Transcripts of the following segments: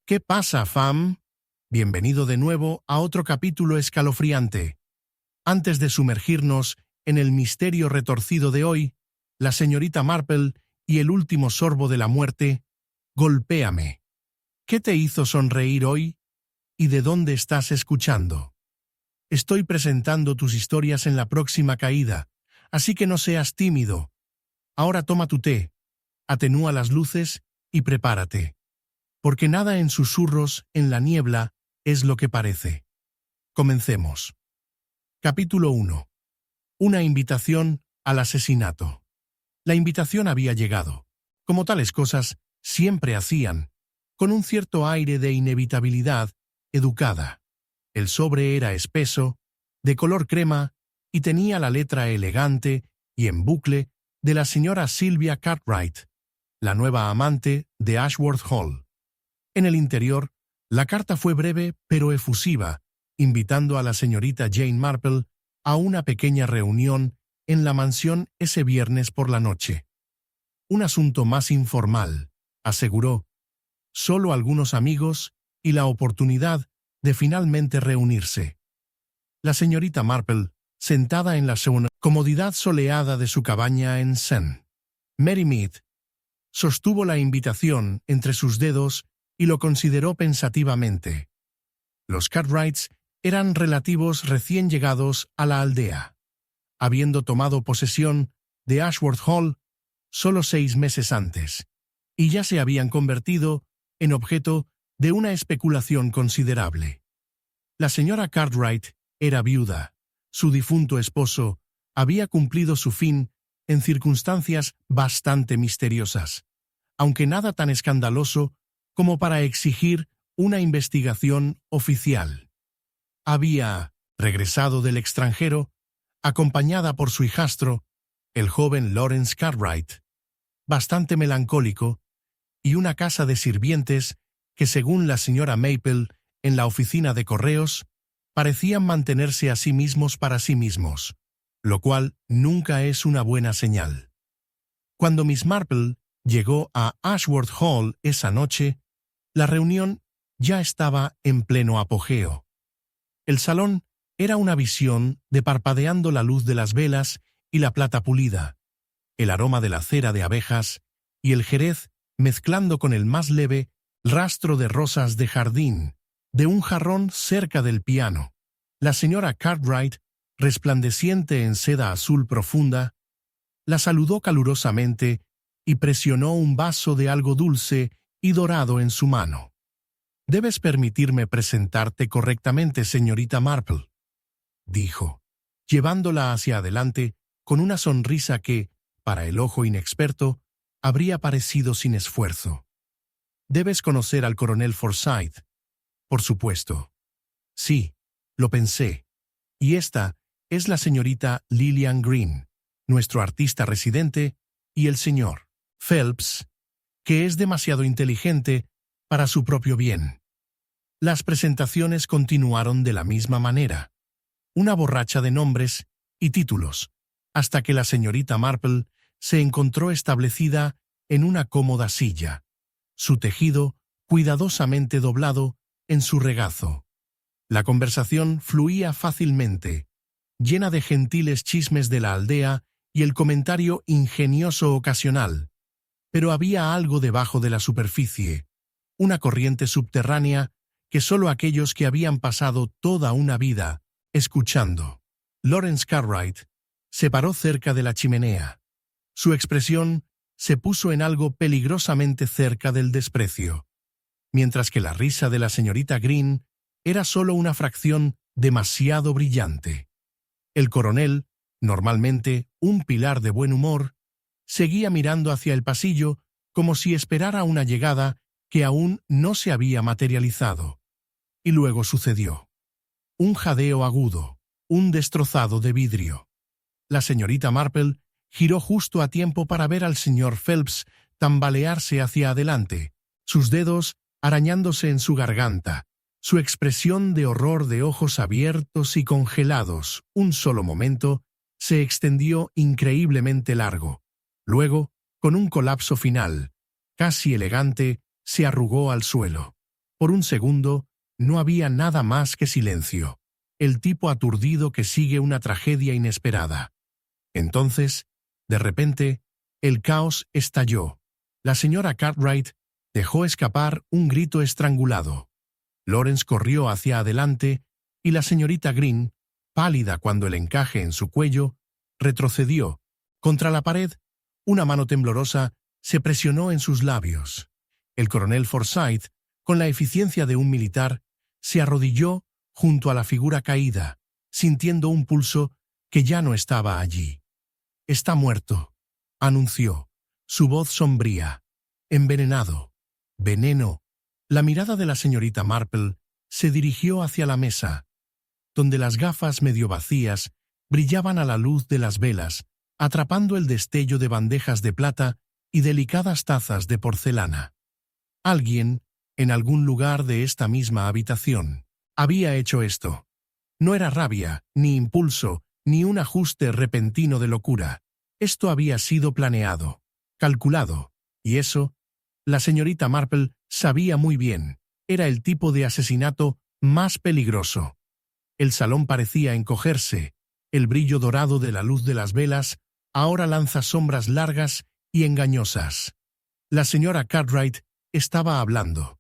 ¿Qué pasa, fam? Bienvenido de nuevo a otro capítulo escalofriante. Antes de sumergirnos en el misterio retorcido de hoy, la señorita Marple y el último sorbo de la muerte, golpéame. ¿Qué te hizo sonreír hoy? ¿Y de dónde estás escuchando? Estoy presentando tus historias en la próxima caída, así que no seas tímido. Ahora toma tu té, atenúa las luces y prepárate. Porque nada en susurros en la niebla es lo que parece. Comencemos. Capítulo 1. Una invitación al asesinato. La invitación había llegado, como tales cosas siempre hacían, con un cierto aire de inevitabilidad educada. El sobre era espeso, de color crema, y tenía la letra elegante y en bucle de la señora Sylvia Cartwright, la nueva amante de Ashworth Hall. En el interior, la carta fue breve pero efusiva, invitando a la señorita Jane Marple a una pequeña reunión en la mansión ese viernes por la noche. Un asunto más informal, aseguró, solo algunos amigos y la oportunidad de finalmente reunirse. La señorita Marple, sentada en la comodidad soleada de su cabaña en St. Mary Mead, sostuvo la invitación entre sus dedos y lo consideró pensativamente. Los Cartwrights eran relativos recién llegados a la aldea, habiendo tomado posesión de Ashworth Hall solo 6 meses antes, y ya se habían convertido en objeto de una especulación considerable. La señora Cartwright era viuda. Su difunto esposo había cumplido su fin en circunstancias bastante misteriosas, aunque nada tan escandaloso como para exigir una investigación oficial. Había regresado del extranjero, acompañada por su hijastro, el joven Lawrence Cartwright, bastante melancólico, y una casa de sirvientes que, según la señora Maple en la oficina de correos, parecían mantenerse a sí mismos para sí mismos, lo cual nunca es una buena señal. Cuando Miss Marple llegó a Ashworth Hall esa noche, la reunión ya estaba en pleno apogeo. El salón era una visión de parpadeando la luz de las velas y la plata pulida, el aroma de la cera de abejas y el jerez mezclando con el más leve rastro de rosas de jardín, de un jarrón cerca del piano. La señora Cartwright, resplandeciente en seda azul profunda, la saludó calurosamente y presionó un vaso de algo dulce y dorado en su mano. «Debes permitirme presentarte correctamente, señorita Marple», dijo, llevándola hacia adelante con una sonrisa que, para el ojo inexperto, habría parecido sin esfuerzo. «Debes conocer al coronel Forsyth, por supuesto». «Sí, lo pensé. Y esta es la señorita Lillian Green, nuestro artista residente, y el señor Phelps, que es demasiado inteligente para su propio bien». Las presentaciones continuaron de la misma manera, una borracha de nombres y títulos, hasta que la señorita Marple se encontró establecida en una cómoda silla, su tejido cuidadosamente doblado en su regazo. La conversación fluía fácilmente, llena de gentiles chismes de la aldea y el comentario ingenioso ocasional, pero había algo debajo de la superficie, una corriente subterránea que solo aquellos que habían pasado toda una vida escuchando. Lawrence Cartwright se paró cerca de la chimenea. Su expresión se puso en algo peligrosamente cerca del desprecio, mientras que la risa de la señorita Green era solo una fracción demasiado brillante. El coronel, normalmente un pilar de buen humor, seguía mirando hacia el pasillo como si esperara una llegada que aún no se había materializado. Y luego sucedió. Un jadeo agudo, un destrozado de vidrio. La señorita Marple giró justo a tiempo para ver al señor Phelps tambalearse hacia adelante, sus dedos arañándose en su garganta, su expresión de horror de ojos abiertos y congelados, un solo momento, se extendió increíblemente largo. Luego, con un colapso final, casi elegante, se arrugó al suelo. Por un segundo, no había nada más que silencio. El tipo aturdido que sigue una tragedia inesperada. Entonces, de repente, el caos estalló. La señora Cartwright dejó escapar un grito estrangulado. Lawrence corrió hacia adelante y la señorita Green, pálida cuando el encaje en su cuello, retrocedió. Contra la pared, una mano temblorosa se presionó en sus labios. El coronel Forsyth, con la eficiencia de un militar, se arrodilló junto a la figura caída, sintiendo un pulso que ya no estaba allí. «Está muerto», anunció, su voz sombría. «Envenenado. Veneno». La mirada de la señorita Marple se dirigió hacia la mesa, donde las gafas medio vacías brillaban a la luz de las velas, atrapando el destello de bandejas de plata y delicadas tazas de porcelana. Alguien, en algún lugar de esta misma habitación, había hecho esto. No era rabia, ni impulso, ni un ajuste repentino de locura. Esto había sido planeado, calculado, y eso, la señorita Marple sabía muy bien, era el tipo de asesinato más peligroso. El salón parecía encogerse, el brillo dorado de la luz de las velas ahora lanza sombras largas y engañosas. La señora Cartwright estaba hablando.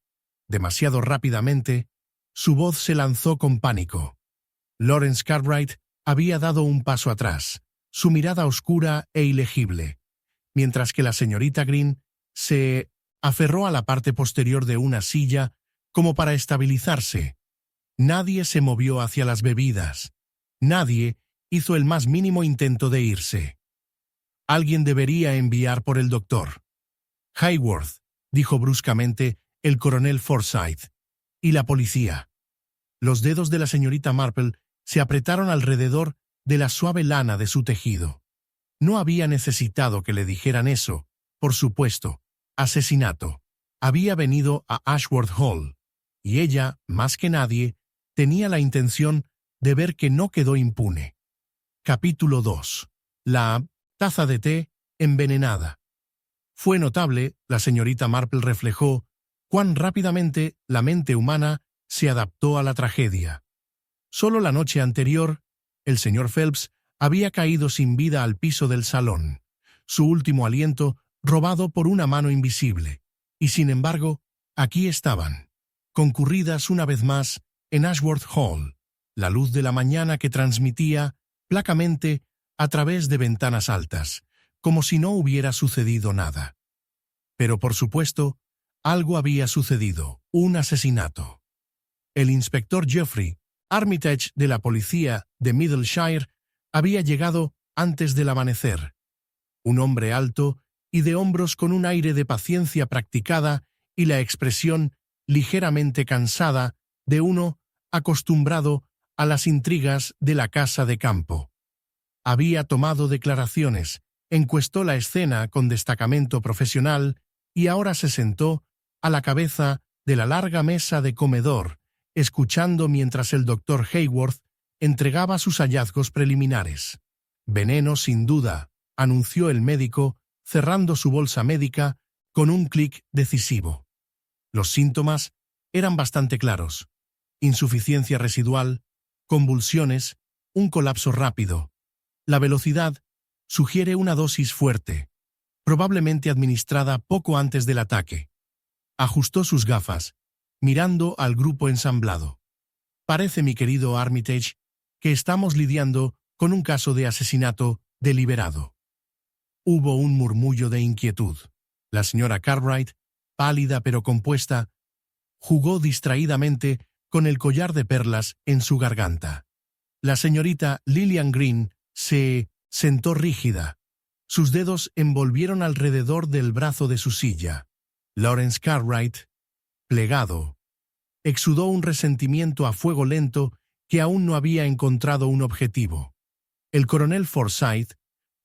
Demasiado rápidamente, su voz se lanzó con pánico. Lawrence Cartwright había dado un paso atrás, su mirada oscura e ilegible, mientras que la señorita Green se aferró a la parte posterior de una silla como para estabilizarse. Nadie se movió hacia las bebidas. Nadie hizo el más mínimo intento de irse. Alguien debería enviar por el doctor. «Haworth», dijo bruscamente el coronel Forsyth. «Y la policía». Los dedos de la señorita Marple se apretaron alrededor de la suave lana de su tejido. No había necesitado que le dijeran eso. Por supuesto, asesinato. Había venido a Ashworth Hall, y ella, más que nadie, tenía la intención de ver que no quedó impune. Capítulo 2. La taza de té envenenada. Fue notable, la señorita Marple reflejó, cuán rápidamente la mente humana se adaptó a la tragedia. Solo la noche anterior, el señor Phelps había caído sin vida al piso del salón, su último aliento robado por una mano invisible, y sin embargo, aquí estaban, concurridas una vez más en Ashworth Hall, la luz de la mañana que transmitía placamente a través de ventanas altas, como si no hubiera sucedido nada. Pero por supuesto, algo había sucedido, un asesinato. El inspector Geoffrey Armitage de la policía de Middleshire había llegado antes del amanecer. Un hombre alto y de hombros con un aire de paciencia practicada y la expresión ligeramente cansada de uno acostumbrado a las intrigas de la casa de campo. Había tomado declaraciones, encuestó la escena con destacamento profesional y ahora se sentó a la cabeza de la larga mesa de comedor, escuchando mientras el doctor Haworth entregaba sus hallazgos preliminares. «Veneno sin duda», anunció el médico, cerrando su bolsa médica con un clic decisivo. Los síntomas eran bastante claros: insuficiencia residual, convulsiones, un colapso rápido. La velocidad sugiere una dosis fuerte, probablemente administrada poco antes del ataque. Ajustó sus gafas, mirando al grupo ensamblado. «Parece, mi querido Armitage, que estamos lidiando con un caso de asesinato deliberado». Hubo un murmullo de inquietud. La señora Cartwright, pálida pero compuesta, jugó distraídamente con el collar de perlas en su garganta. La señorita Lillian Green se sentó rígida. Sus dedos envolvieron alrededor del brazo de su silla. Lawrence Cartwright, plegado, exudó un resentimiento a fuego lento que aún no había encontrado un objetivo. El coronel Forsyth,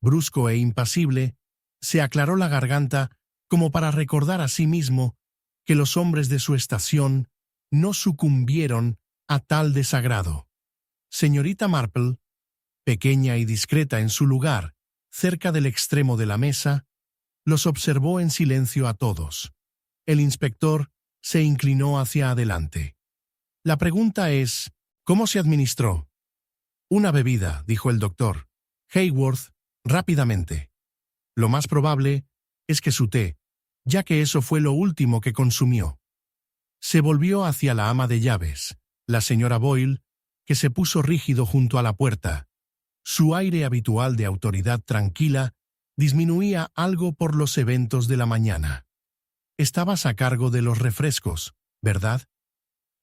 brusco e impasible, se aclaró la garganta como para recordar a sí mismo que los hombres de su estación no sucumbieron a tal desagrado. Señorita Marple, pequeña y discreta en su lugar, cerca del extremo de la mesa, los observó en silencio a todos. El inspector se inclinó hacia adelante. La pregunta es, ¿cómo se administró? Una bebida, dijo el doctor Hayworth rápidamente. Lo más probable es que su té, ya que eso fue lo último que consumió. Se volvió hacia la ama de llaves, la señora Boyle, que se puso rígido junto a la puerta. Su aire habitual de autoridad tranquila disminuía algo por los eventos de la mañana. «Estabas a cargo de los refrescos, ¿verdad?»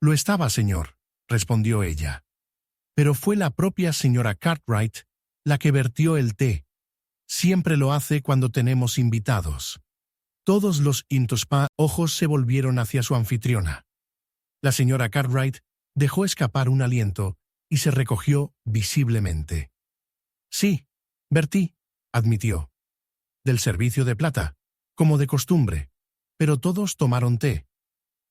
«Lo estaba, señor», respondió ella. «Pero fue la propia señora Cartwright la que vertió el té. Siempre lo hace cuando tenemos invitados». Todos los ojos se volvieron hacia su anfitriona. La señora Cartwright dejó escapar un aliento y se recogió visiblemente. «Sí, vertí», admitió. «Del servicio de plata, como de costumbre, pero todos tomaron té.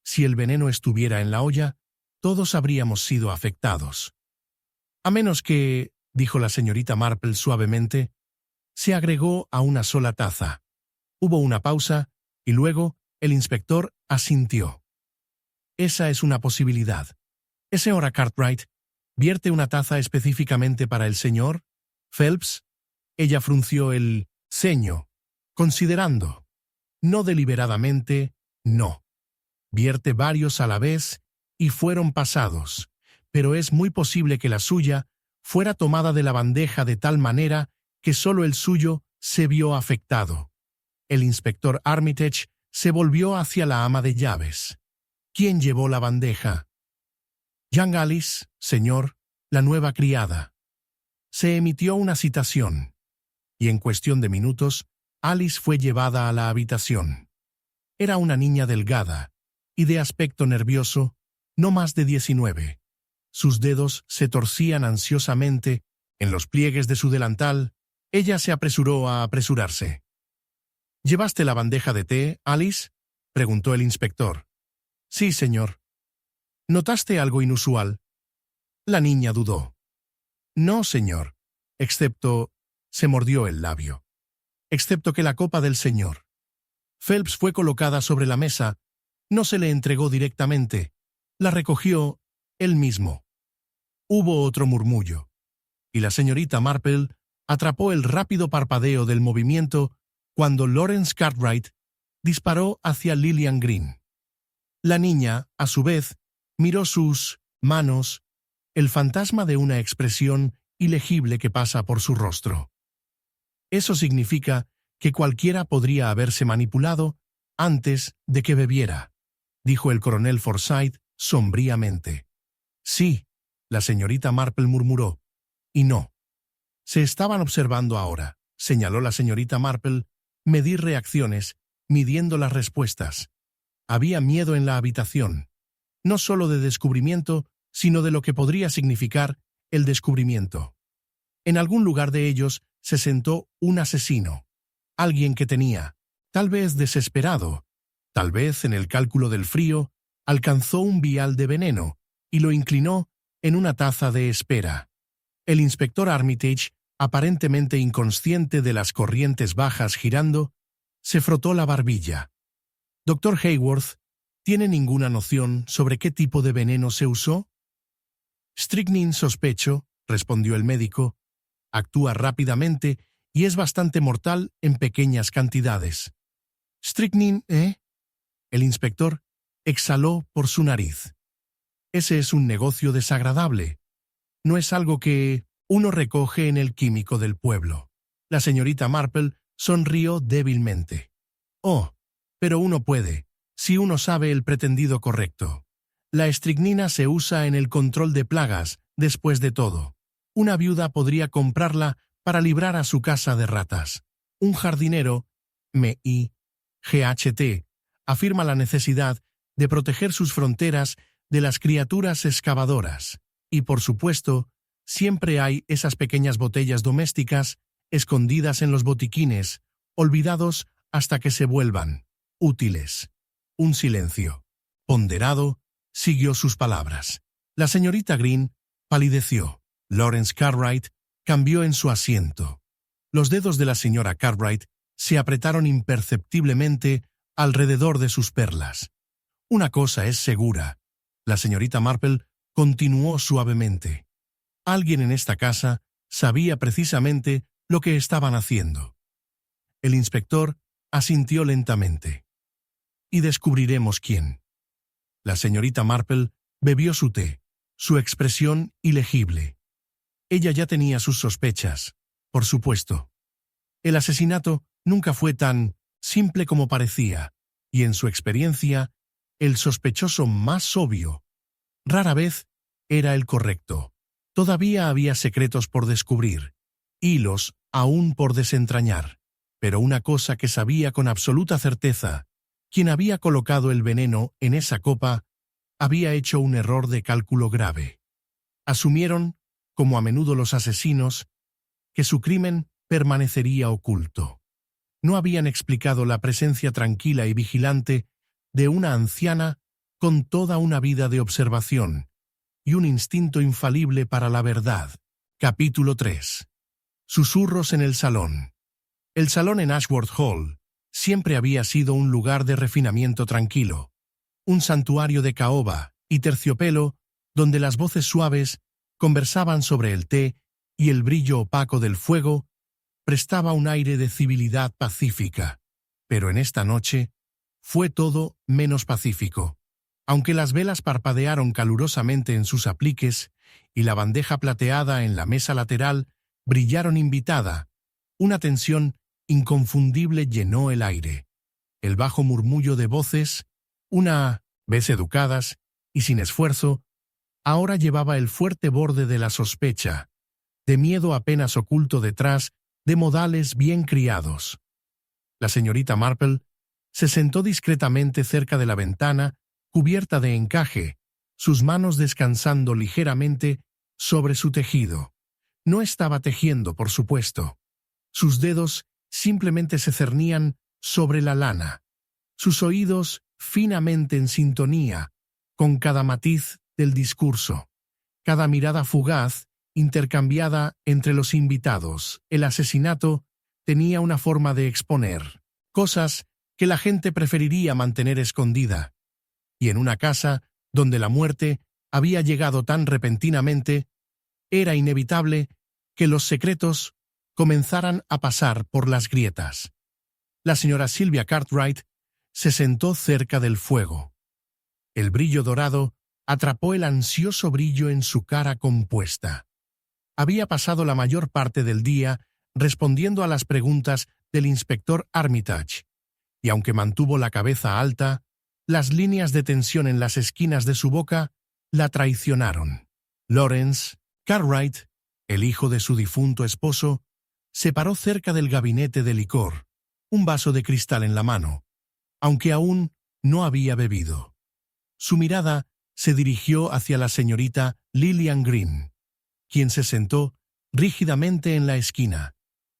Si el veneno estuviera en la olla, todos habríamos sido afectados. A menos que», dijo la señorita Marple suavemente, «se agregó a una sola taza». Hubo una pausa, y luego el inspector asintió. «Esa es una posibilidad. ¿Es señora Cartwright? ¿Vierte una taza específicamente para el señor Phelps?» Ella frunció el ceño, considerando. «No deliberadamente, no. Vierte varios a la vez y fueron pasados, pero es muy posible que la suya fuera tomada de la bandeja de tal manera que solo el suyo se vio afectado». El inspector Armitage se volvió hacia la ama de llaves. «¿Quién llevó la bandeja?» «Young Alice, señor, la nueva criada». Se emitió una citación, y en cuestión de minutos, Alice fue llevada a la habitación. Era una niña delgada y de aspecto nervioso, no más de 19. Sus dedos se torcían ansiosamente en los pliegues de su delantal. Ella se apresuró a apresurarse. «¿Llevaste la bandeja de té, Alice?», preguntó el inspector. «Sí, señor». «¿Notaste algo inusual?» La niña dudó. «No, señor, excepto…» se mordió el labio. «Excepto que la copa del señor Phelps fue colocada sobre la mesa, no se le entregó directamente, la recogió él mismo». Hubo otro murmullo, y la señorita Marple atrapó el rápido parpadeo del movimiento cuando Lawrence Cartwright disparó hacia Lillian Green. La niña, a su vez, miró sus manos, el fantasma de una expresión ilegible que pasa por su rostro. «Eso significa que cualquiera podría haberse manipulado antes de que bebiera», dijo el coronel Forsyth sombríamente. «Sí», la señorita Marple murmuró, «y no. Se estaban observando ahora», señaló la señorita Marple, «medir reacciones, midiendo las respuestas. Había miedo en la habitación, no solo de descubrimiento, sino de lo que podría significar el descubrimiento. En algún lugar de ellos se sentó un asesino, alguien que tenía, tal vez desesperado, tal vez en el cálculo del frío, alcanzó un vial de veneno y lo inclinó en una taza de espera». El inspector Armitage, aparentemente inconsciente de las corrientes bajas girando, se frotó la barbilla. «Doctor Hayworth, ¿tiene ninguna noción sobre qué tipo de veneno se usó?» «Strychnine sospecho», respondió el médico. «Actúa rápidamente y es bastante mortal en pequeñas cantidades». «Strychnine, ¿eh?» El inspector exhaló por su nariz. «Ese es un negocio desagradable. No es algo que uno recoge en el químico del pueblo». La señorita Marple sonrió débilmente. «Oh, pero uno puede, si uno sabe el pretendido correcto. La estricnina se usa en el control de plagas, después de todo. Una viuda podría comprarla para librar a su casa de ratas. Un jardinero, MIGHT, afirma la necesidad de proteger sus fronteras de las criaturas excavadoras. Y por supuesto, siempre hay esas pequeñas botellas domésticas escondidas en los botiquines, olvidados hasta que se vuelvan útiles». Un silencio ponderado siguió sus palabras. La señorita Green palideció. Lawrence Cartwright cambió en su asiento. Los dedos de la señora Cartwright se apretaron imperceptiblemente alrededor de sus perlas. Una cosa es segura. La señorita Marple continuó suavemente. Alguien en esta casa sabía precisamente lo que estaban haciendo. El inspector asintió lentamente. Y descubriremos quién. La señorita Marple bebió su té, su expresión ilegible. Ella ya tenía sus sospechas, por supuesto. El asesinato nunca fue tan simple como parecía, y en su experiencia, el sospechoso más obvio rara vez era el correcto. Todavía había secretos por descubrir, hilos aún por desentrañar, pero una cosa que sabía con absoluta certeza: quien había colocado el veneno en esa copa había hecho un error de cálculo grave. Asumieron, como a menudo los asesinos, que su crimen permanecería oculto. No habían explicado la presencia tranquila y vigilante de una anciana con toda una vida de observación y un instinto infalible para la verdad. Capítulo 3. Susurros en el salón. El salón en Ashworth Hall siempre había sido un lugar de refinamiento tranquilo, un santuario de caoba y terciopelo donde las voces suaves conversaban sobre el té y el brillo opaco del fuego prestaba un aire de civilidad pacífica. Pero en esta noche fue todo menos pacífico. Aunque las velas parpadearon calurosamente en sus apliques y la bandeja plateada en la mesa lateral brillaron invitada, una tensión inconfundible llenó el aire. El bajo murmullo de voces, una vez educadas y sin esfuerzo, ahora llevaba el fuerte borde de la sospecha, de miedo apenas oculto detrás de modales bien criados. La señorita Marple se sentó discretamente cerca de la ventana, cubierta de encaje, sus manos descansando ligeramente sobre su tejido. No estaba tejiendo, por supuesto. Sus dedos simplemente se cernían sobre la lana, sus oídos finamente en sintonía con cada matiz del discurso, cada mirada fugaz intercambiada entre los invitados. El asesinato tenía una forma de exponer cosas que la gente preferiría mantener escondida, y en una casa donde la muerte había llegado tan repentinamente, era inevitable que los secretos comenzaran a pasar por las grietas. La señora Sylvia Cartwright se sentó cerca del fuego. El brillo dorado atrapó el ansioso brillo en su cara compuesta. Había pasado la mayor parte del día respondiendo a las preguntas del inspector Armitage, y aunque mantuvo la cabeza alta, las líneas de tensión en las esquinas de su boca la traicionaron. Lawrence Cartwright, el hijo de su difunto esposo, se paró cerca del gabinete de licor, un vaso de cristal en la mano, aunque aún no había bebido. Su mirada se dirigió hacia la señorita Lillian Green, quien se sentó rígidamente en la esquina,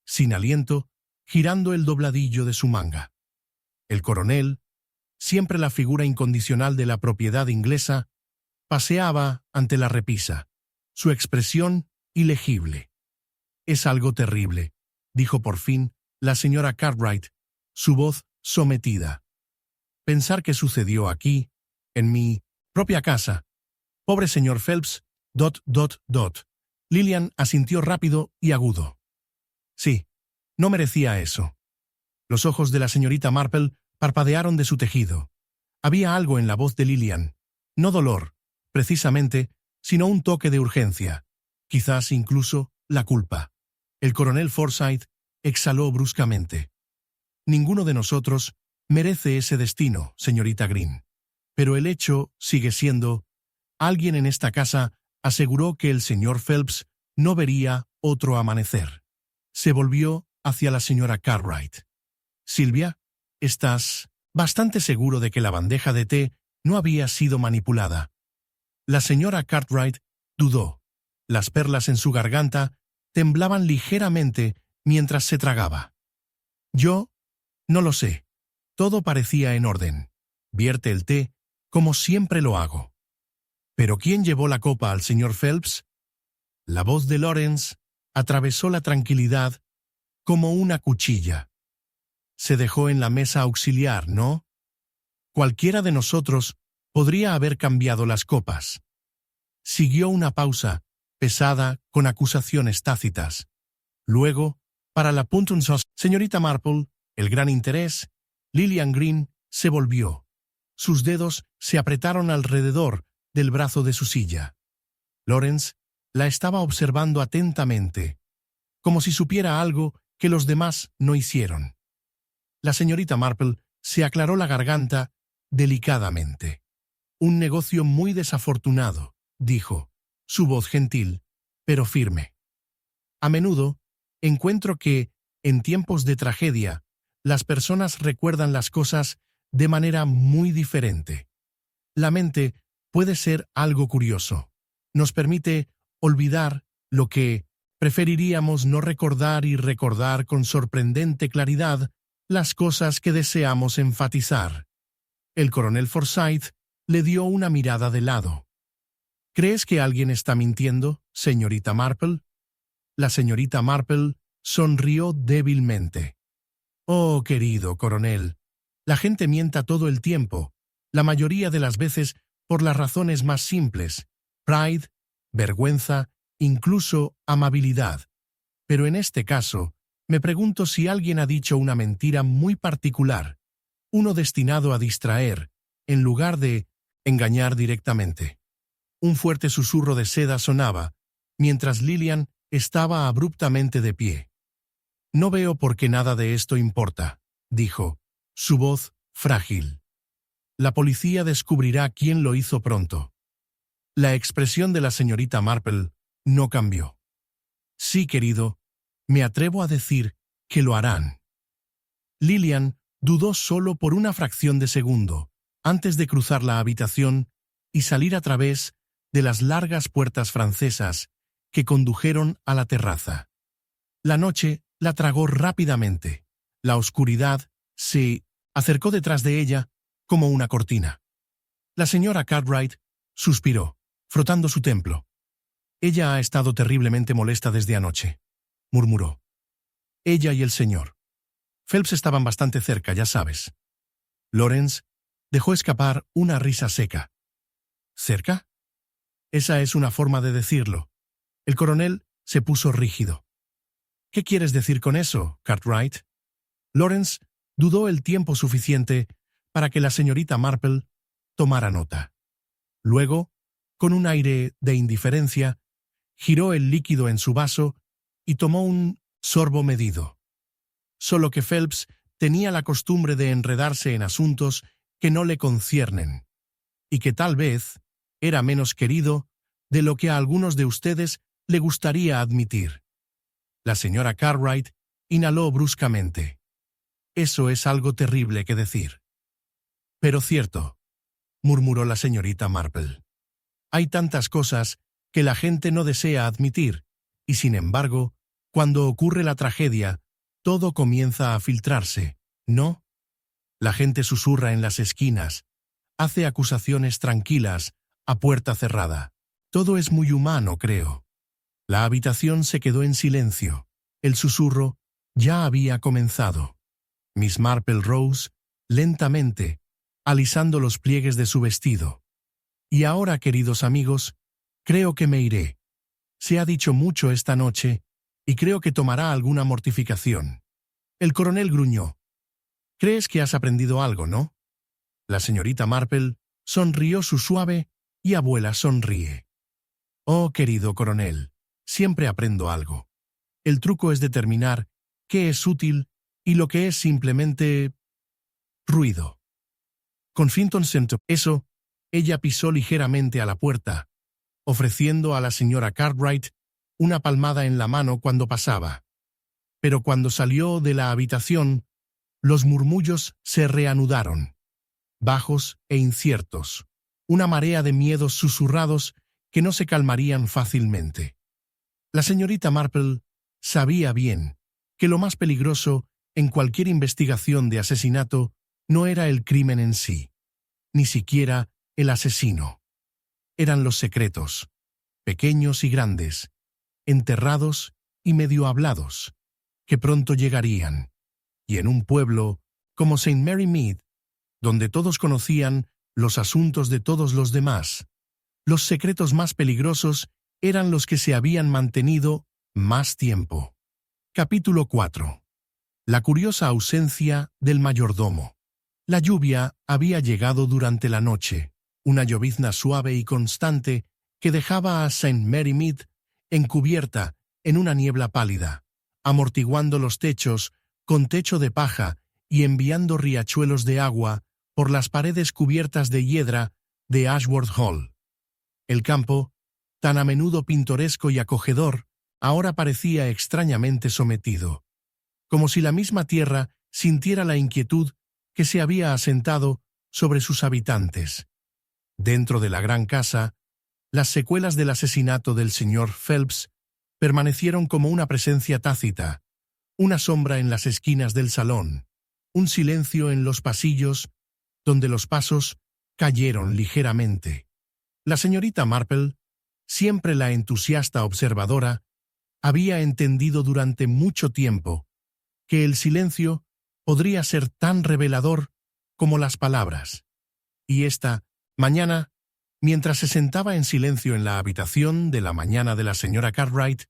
sin aliento, girando el dobladillo de su manga. El coronel, siempre la figura incondicional de la propiedad inglesa, paseaba ante la repisa, su expresión ilegible. «Es algo terrible», dijo por fin la señora Cartwright, su voz sometida. «Pensar que sucedió aquí, en mi propia casa. Pobre señor Phelps, ... Lillian asintió rápido y agudo. Sí, no merecía eso. Los ojos de la señorita Marple parpadearon de su tejido. Había algo en la voz de Lillian, no dolor, precisamente, sino un toque de urgencia, quizás incluso la culpa. El coronel Forsyth exhaló bruscamente. Ninguno de nosotros merece ese destino, señorita Green. Pero el hecho sigue siendo: alguien en esta casa aseguró que el señor Phelps no vería otro amanecer. Se volvió hacia la señora Cartwright. «Silvia, ¿estás bastante seguro de que la bandeja de té no había sido manipulada?» La señora Cartwright dudó. Las perlas en su garganta temblaban ligeramente mientras se tragaba. «Yo no lo sé. Todo parecía en orden. Vierte el té como siempre lo hago». «¿Pero quién llevó la copa al señor Phelps?» La voz de Lawrence atravesó la tranquilidad como una cuchilla. «Se dejó en la mesa auxiliar, ¿no? Cualquiera de nosotros podría haber cambiado las copas. Siguió una pausa, pesada, con acusaciones tácitas. Luego, para la señorita Marple, el gran interés, Lillian Green se volvió. Sus dedos se apretaron alrededor del brazo de su silla. Lawrence la estaba observando atentamente, como si supiera algo que los demás no hicieron. La señorita Marple se aclaró la garganta delicadamente. Un negocio muy desafortunado, dijo, su voz gentil, pero firme. A menudo, encuentro que, en tiempos de tragedia, las personas recuerdan las cosas de manera muy diferente. La mente puede ser algo curioso. Nos permite olvidar lo que preferiríamos no recordar y recordar con sorprendente claridad las cosas que deseamos enfatizar. El coronel Forsyth le dio una mirada de lado. ¿Crees que alguien está mintiendo, señorita Marple? La señorita Marple sonrió débilmente. Oh, querido coronel, la gente mienta todo el tiempo, la mayoría de las veces por las razones más simples: pride, vergüenza, incluso amabilidad. Pero en este caso, me pregunto si alguien ha dicho una mentira muy particular, uno destinado a distraer, en lugar de engañar directamente. Un fuerte susurro de seda sonaba, mientras Lillian estaba abruptamente de pie. No veo por qué nada de esto importa, dijo, su voz frágil. La policía descubrirá quién lo hizo pronto. La expresión de la señorita Marple no cambió. Sí, querido, me atrevo a decir que lo harán. Lillian dudó solo por una fracción de segundo, antes de cruzar la habitación y salir a través de las largas puertas francesas que condujeron a la terraza. La noche la tragó rápidamente. La oscuridad se acercó detrás de ella como una cortina. La señora Cartwright suspiró, frotando su templo. Ella ha estado terriblemente molesta desde anoche, murmuró. Ella y el señor Phelps estaban bastante cerca, ya sabes. Lawrence dejó escapar una risa seca. ¿Cerca? Esa es una forma de decirlo. El coronel se puso rígido. ¿Qué quieres decir con eso, Cartwright? Lawrence dudó el tiempo suficiente para que la señorita Marple tomara nota. Luego, con un aire de indiferencia, giró el líquido en su vaso y tomó un sorbo medido. Solo que Phelps tenía la costumbre de enredarse en asuntos que no le conciernen, y que tal vez era menos querido de lo que a algunos de ustedes le gustaría admitir. La señora Cartwright inhaló bruscamente. Eso es algo terrible que decir. Pero cierto, murmuró la señorita Marple. Hay tantas cosas que la gente no desea admitir, y sin embargo, cuando ocurre la tragedia, todo comienza a filtrarse, ¿no? La gente susurra en las esquinas, hace acusaciones tranquilas, a puerta cerrada. Todo es muy humano, creo. La habitación se quedó en silencio. El susurro ya había comenzado. Miss Marple rose, lentamente, alisando los pliegues de su vestido. Y ahora, queridos amigos, creo que me iré. Se ha dicho mucho esta noche, y creo que tomará alguna mortificación. El coronel gruñó. ¿Crees que has aprendido algo, no? La señorita Marple sonrió su suave y abuela sonríe. Oh, querido coronel, siempre aprendo algo. El truco es determinar qué es útil y lo que es simplemente ruido. Con Finton sentó eso, ella pisó ligeramente a la puerta, ofreciendo a la señora Cartwright una palmada en la mano cuando pasaba. Pero cuando salió de la habitación, los murmullos se reanudaron, bajos e inciertos, una marea de miedos susurrados que no se calmarían fácilmente. La señorita Marple sabía bien que lo más peligroso en cualquier investigación de asesinato no era el crimen en sí, ni siquiera el asesino. Eran los secretos, pequeños y grandes, enterrados y medio hablados, que pronto llegarían, y en un pueblo como St. Mary Mead, donde todos conocían los asuntos de todos los demás. Los secretos más peligrosos eran los que se habían mantenido más tiempo. Capítulo 4. La curiosa ausencia del mayordomo. La lluvia había llegado durante la noche, una llovizna suave y constante que dejaba a St. Mary Mead encubierta en una niebla pálida, amortiguando los techos con techo de paja y enviando riachuelos de agua por las paredes cubiertas de hiedra de Ashworth Hall. El campo, tan a menudo pintoresco y acogedor, ahora parecía extrañamente sometido, como si la misma tierra sintiera la inquietud que se había asentado sobre sus habitantes. Dentro de la gran casa, las secuelas del asesinato del señor Phelps permanecieron como una presencia tácita, una sombra en las esquinas del salón, un silencio en los pasillos, donde los pasos cayeron ligeramente. La señorita Marple, siempre la entusiasta observadora, había entendido durante mucho tiempo que el silencio podría ser tan revelador como las palabras. Y esta mañana, mientras se sentaba en silencio en la habitación de la mañana de la señora Cartwright,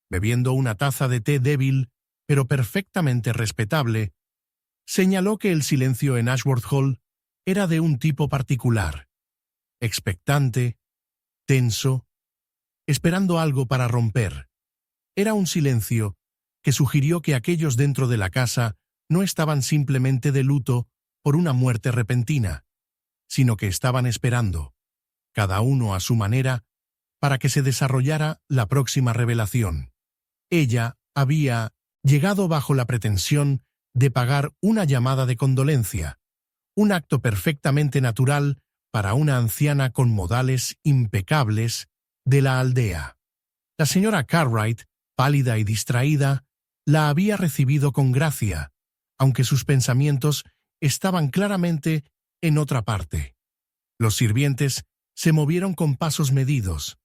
bebiendo una taza de té débil pero perfectamente respetable, señaló que el silencio en Ashworth Hall era de un tipo particular, expectante, tenso, esperando algo para romper. Era un silencio que sugirió que aquellos dentro de la casa no estaban simplemente de luto por una muerte repentina, sino que estaban esperando, cada uno a su manera, para que se desarrollara la próxima revelación. Ella había llegado bajo la pretensión de pagar una llamada de condolencia, un acto perfectamente natural para una anciana con modales impecables de la aldea. La señora Cartwright, pálida y distraída, la había recibido con gracia, aunque sus pensamientos estaban claramente en otra parte. Los sirvientes se movieron con pasos medidos,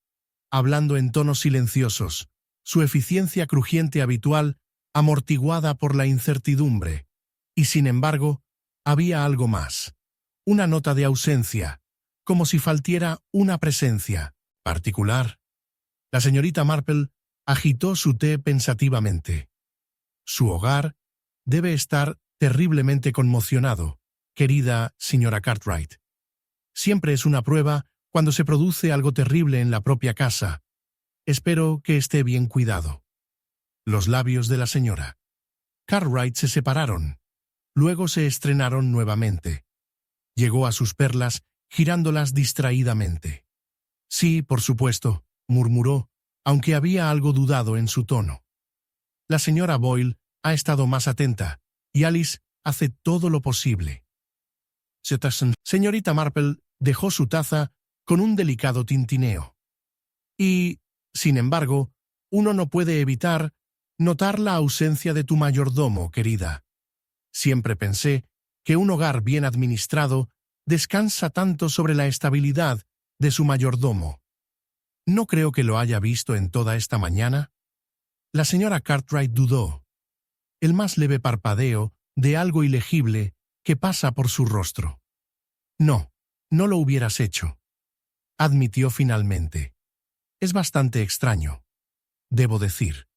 hablando en tonos silenciosos, su eficiencia crujiente habitual amortiguada por la incertidumbre. Y sin embargo, había algo más, una nota de ausencia, como si faltiera una presencia particular. La señorita Marple agitó su té pensativamente. Su hogar debe estar terriblemente conmocionado, querida señora Cartwright. Siempre es una prueba cuando se produce algo terrible en la propia casa. Espero que esté bien cuidado. Los labios de la señora Cartwright se separaron. Luego se estrenaron nuevamente. Llegó a sus perlas, girándolas distraídamente. Sí, por supuesto, murmuró, aunque había algo dudado en su tono. La señora Boyle ha estado más atenta, y Alice hace todo lo posible. Señorita Marple dejó su taza con un delicado tintineo. Y, sin embargo, uno no puede evitar notar la ausencia de tu mayordomo, querida. Siempre pensé que un hogar bien administrado descansa tanto sobre la estabilidad de su mayordomo. ¿No creo que lo haya visto en toda esta mañana? La señora Cartwright dudó. El más leve parpadeo de algo ilegible que pasa por su rostro. No, no lo hubieras hecho, admitió finalmente. Es bastante extraño, debo decir.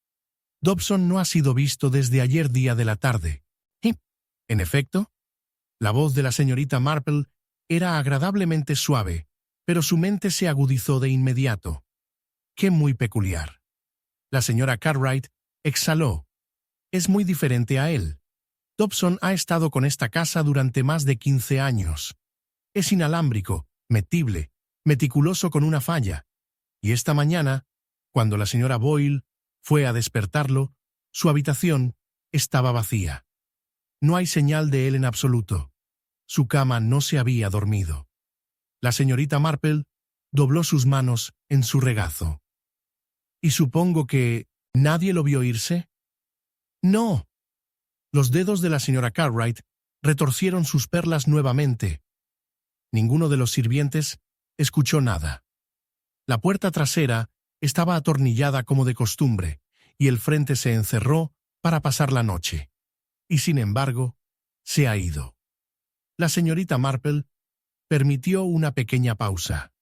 Dobson no ha sido visto desde ayer día de la tarde. ¿Y? En efecto, la voz de la señorita Marple era agradablemente suave, pero su mente se agudizó de inmediato. ¡Qué muy peculiar! La señora Cartwright exhaló. Es muy diferente a él. Dobson ha estado con esta casa durante más de 15 años. Es inalámbrico, metible, meticuloso con una falla. Y esta mañana, cuando la señora Boyle fue a despertarlo, su habitación estaba vacía. No hay señal de él en absoluto. Su cama no se había dormido. La señorita Marple dobló sus manos en su regazo. ¿Y supongo que nadie lo vio irse? No. Los dedos de la señora Cartwright retorcieron sus perlas nuevamente. Ninguno de los sirvientes escuchó nada. La puerta trasera estaba atornillada como de costumbre, y el frente se encerró para pasar la noche. Y sin embargo, se ha ido. La señorita Marple permitió una pequeña pausa.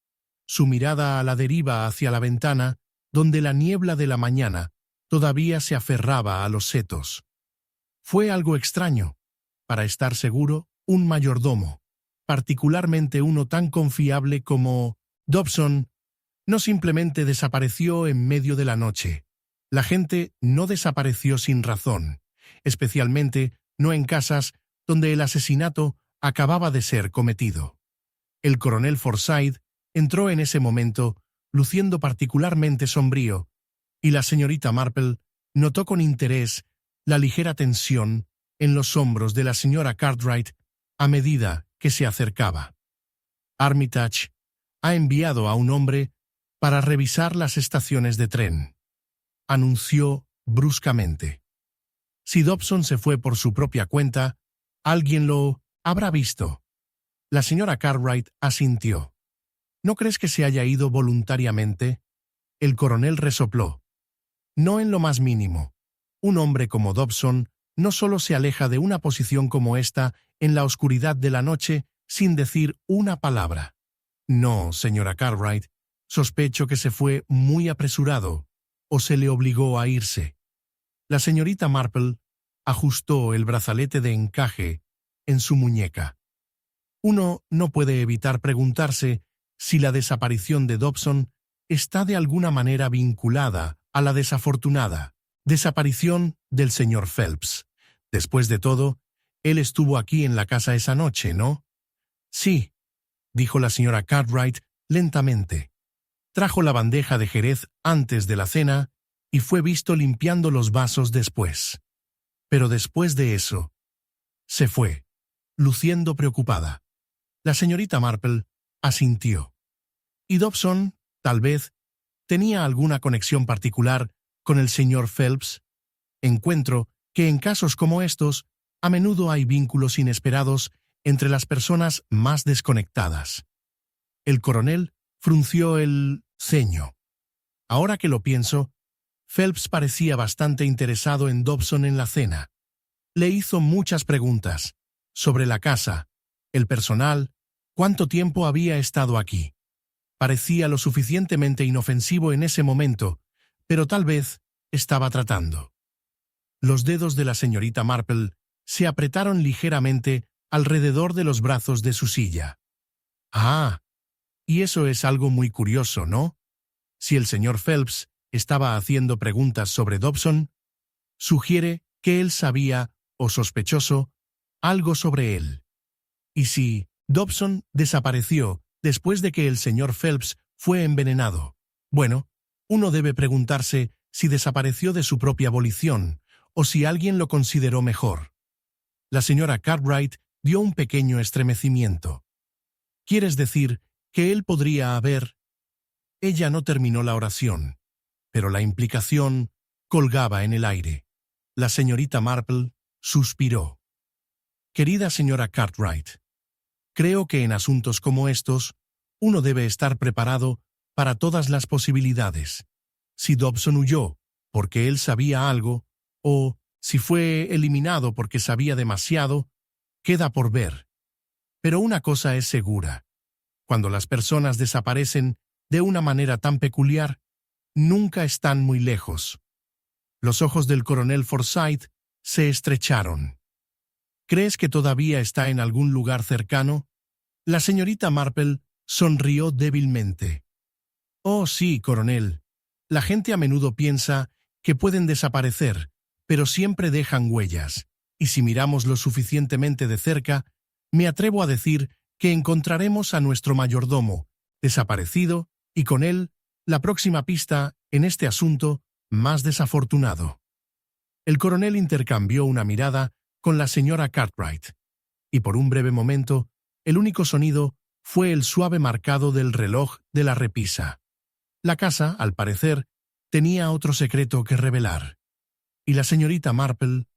Su mirada a la deriva hacia la ventana, donde la niebla de la mañana todavía se aferraba a los setos. Fue algo extraño. Para estar seguro, un mayordomo, particularmente uno tan confiable como Dobson, no simplemente desapareció en medio de la noche. La gente no desapareció sin razón, especialmente no en casas donde el asesinato acababa de ser cometido. El coronel Forsyth entró en ese momento, luciendo particularmente sombrío, y la señorita Marple notó con interés la ligera tensión en los hombros de la señora Cartwright a medida que se acercaba. Armitage ha enviado a un hombre para revisar las estaciones de tren, anunció bruscamente. Si Dobson se fue por su propia cuenta, alguien lo habrá visto. La señora Cartwright asintió. ¿No crees que se haya ido voluntariamente? El coronel resopló. No en lo más mínimo. Un hombre como Dobson no solo se aleja de una posición como esta en la oscuridad de la noche sin decir una palabra. No, señora Cartwright, sospecho que se fue muy apresurado, o se le obligó a irse. La señorita Marple ajustó el brazalete de encaje en su muñeca. Uno no puede evitar preguntarse si la desaparición de Dobson está de alguna manera vinculada a la desafortunada desaparición del señor Phelps. Después de todo, él estuvo aquí en la casa esa noche, ¿no? Sí, dijo la señora Cartwright lentamente. Trajo la bandeja de jerez antes de la cena y fue visto limpiando los vasos después. Pero después de eso, se fue, luciendo preocupada. La señorita Marple asintió. Y Dobson, tal vez, tenía alguna conexión particular con el señor Phelps. Encuentro que en casos como estos, a menudo hay vínculos inesperados entre las personas más desconectadas. El coronel frunció el ceño. Ahora que lo pienso, Phelps parecía bastante interesado en Dobson en la cena. Le hizo muchas preguntas sobre la casa, el personal, cuánto tiempo había estado aquí. Parecía lo suficientemente inofensivo en ese momento, pero tal vez estaba tratando. Los dedos de la señorita Marple se apretaron ligeramente alrededor de los brazos de su silla. Ah, y eso es algo muy curioso, ¿no? Si el señor Phelps estaba haciendo preguntas sobre Dobson, sugiere que él sabía, o sospechoso, algo sobre él. Y si Dobson desapareció después de que el señor Phelps fue envenenado, bueno, uno debe preguntarse si desapareció de su propia volición o si alguien lo consideró mejor. La señora Cartwright dio un pequeño estremecimiento. ¿Quieres decir que él podría haber...? Ella no terminó la oración, pero la implicación colgaba en el aire. La señorita Marple suspiró. Querida señora Cartwright, creo que en asuntos como estos, uno debe estar preparado para todas las posibilidades. Si Dobson huyó porque él sabía algo, o si fue eliminado porque sabía demasiado, queda por ver. Pero una cosa es segura. Cuando las personas desaparecen de una manera tan peculiar, nunca están muy lejos. Los ojos del coronel Forsyth se estrecharon. ¿Crees que todavía está en algún lugar cercano? La señorita Marple sonrió débilmente. Oh, sí, coronel. La gente a menudo piensa que pueden desaparecer, pero siempre dejan huellas, y si miramos lo suficientemente de cerca, me atrevo a decir que encontraremos a nuestro mayordomo, desaparecido, y con él, la próxima pista en este asunto más desafortunado. El coronel intercambió una mirada con la señora Cartwright, y por un breve momento, el único sonido fue el suave marcado del reloj de la repisa. La casa, al parecer, tenía otro secreto que revelar, y la señorita Marple,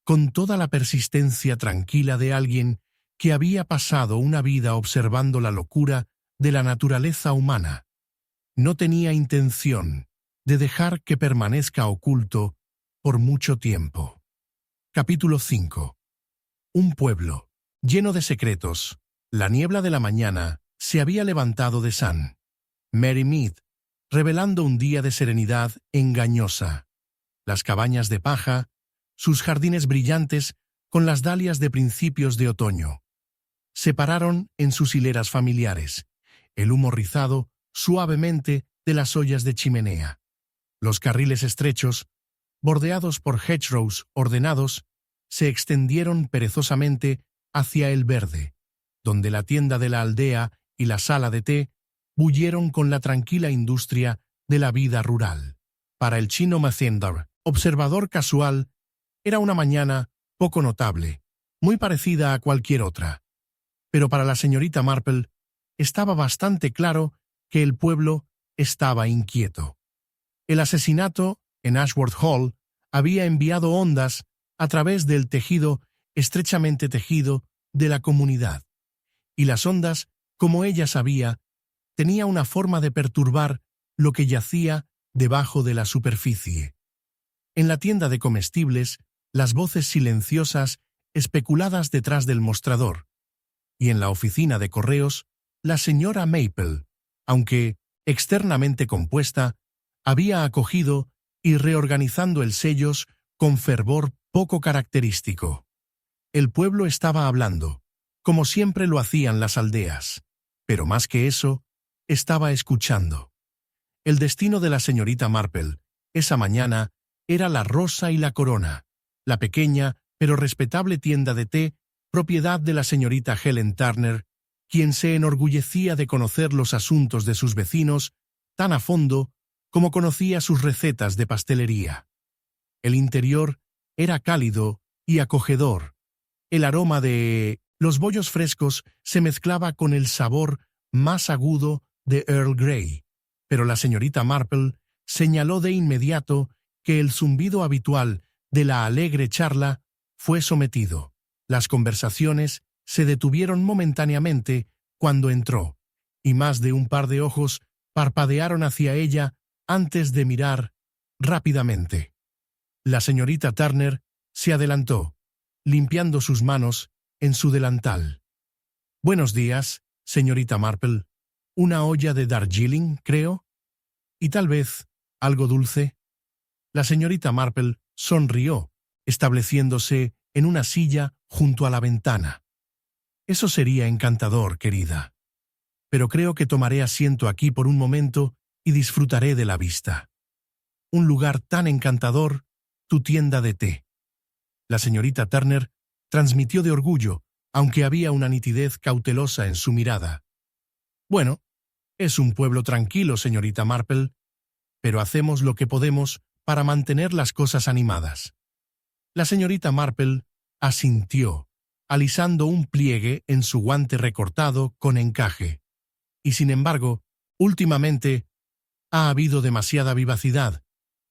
con toda la persistencia tranquila de alguien que había pasado una vida observando la locura de la naturaleza humana, no tenía intención de dejar que permanezca oculto por mucho tiempo. Capítulo 5. Un pueblo lleno de secretos, La niebla de la mañana se había levantado de St. Mary Mead, revelando un día de serenidad engañosa. Las cabañas de paja, sus jardines brillantes con las dalias de principios de otoño. Se pararon en sus hileras familiares, el humo rizado suavemente de las ollas de chimenea. Los carriles estrechos, bordeados por hedgerows ordenados, se extendieron perezosamente hacia el verde, donde la tienda de la aldea y la sala de té bullieron con la tranquila industria de la vida rural. Para el chino Mathinder, observador casual, era una mañana poco notable, muy parecida a cualquier otra. Pero para la señorita Marple estaba bastante claro que el pueblo estaba inquieto. El asesinato en Ashworth Hall había enviado ondas a través del tejido estrechamente tejido de la comunidad, y las ondas, como ella sabía, tenía una forma de perturbar lo que yacía debajo de la superficie. En la tienda de comestibles, las voces silenciosas especuladas detrás del mostrador, y en la oficina de correos, la señora Maple, aunque externamente compuesta, había acogido y reorganizando el sellos con fervor poco característico. El pueblo estaba hablando, como siempre lo hacían las aldeas, pero más que eso, estaba escuchando. El destino de la señorita Marple, esa mañana, era la Rosa y la Corona, la pequeña pero respetable tienda de té, propiedad de la señorita Helen Turner, quien se enorgullecía de conocer los asuntos de sus vecinos tan a fondo como conocía sus recetas de pastelería. El interior era cálido y acogedor. El aroma de los bollos frescos se mezclaba con el sabor más agudo de Earl Grey, pero la señorita Marple señaló de inmediato que el zumbido habitual de la alegre charla fue sometido. Las conversaciones se detuvieron momentáneamente cuando entró, y más de un par de ojos parpadearon hacia ella antes de mirar rápidamente. La señorita Turner se adelantó, limpiando sus manos en su delantal. «Buenos días, señorita Marple. Una olla de Darjeeling, creo. Y tal vez algo dulce». La señorita Marple sonrió, estableciéndose en una silla junto a la ventana. «Eso sería encantador, querida. Pero creo que tomaré asiento aquí por un momento y disfrutaré de la vista. Un lugar tan encantador, tu tienda de té». La señorita Turner transmitió de orgullo, aunque había una nitidez cautelosa en su mirada. «Bueno, es un pueblo tranquilo, señorita Marple, pero hacemos lo que podemos para mantener las cosas animadas». La señorita Marple asintió, alisando un pliegue en su guante recortado con encaje. «Y sin embargo, últimamente ha habido demasiada vivacidad,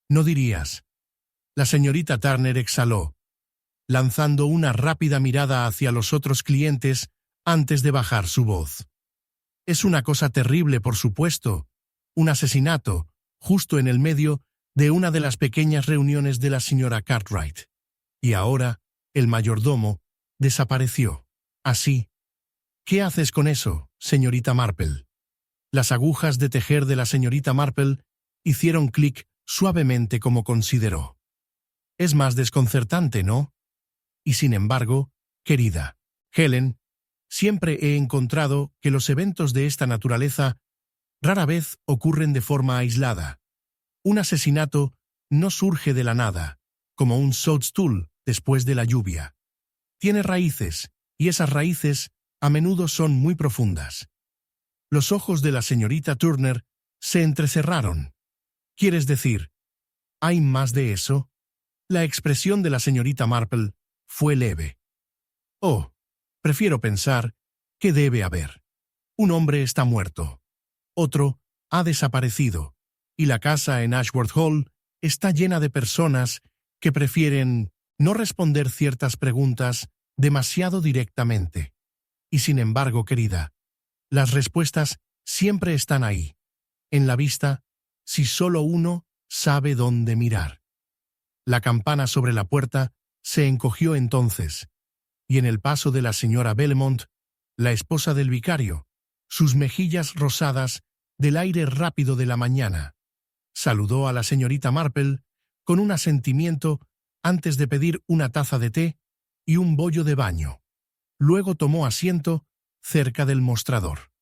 ¿no dirías?». La señorita Turner exhaló, lanzando una rápida mirada hacia los otros clientes antes de bajar su voz. «Es una cosa terrible, por supuesto, un asesinato, justo en el medio de una de las pequeñas reuniones de la señora Cartwright. Y ahora, el mayordomo desapareció. Así. ¿Qué haces con eso, señorita Marple?». Las agujas de tejer de la señorita Marple hicieron clic suavemente como consideró. «Es más desconcertante, ¿no? Y sin embargo, querida Helen, siempre he encontrado que los eventos de esta naturaleza rara vez ocurren de forma aislada. Un asesinato no surge de la nada, como un soapstool después de la lluvia. Tiene raíces, y esas raíces a menudo son muy profundas». Los ojos de la señorita Turner se entrecerraron. «¿Quieres decir, hay más de eso?». La expresión de la señorita Marple fue leve. «Oh, prefiero pensar que debe haber. Un hombre está muerto. Otro ha desaparecido. Y la casa en Ashworth Hall está llena de personas que prefieren no responder ciertas preguntas demasiado directamente. Y sin embargo, querida, las respuestas siempre están ahí, en la vista, si solo uno sabe dónde mirar». La campana sobre la puerta se encogió entonces, y en el paso de la señora Belmont la esposa del vicario, sus mejillas rosadas del aire rápido de la mañana. Saludó a la señorita Marple con un asentimiento antes de pedir una taza de té y un bollo de baño. Luego tomó asiento cerca del mostrador.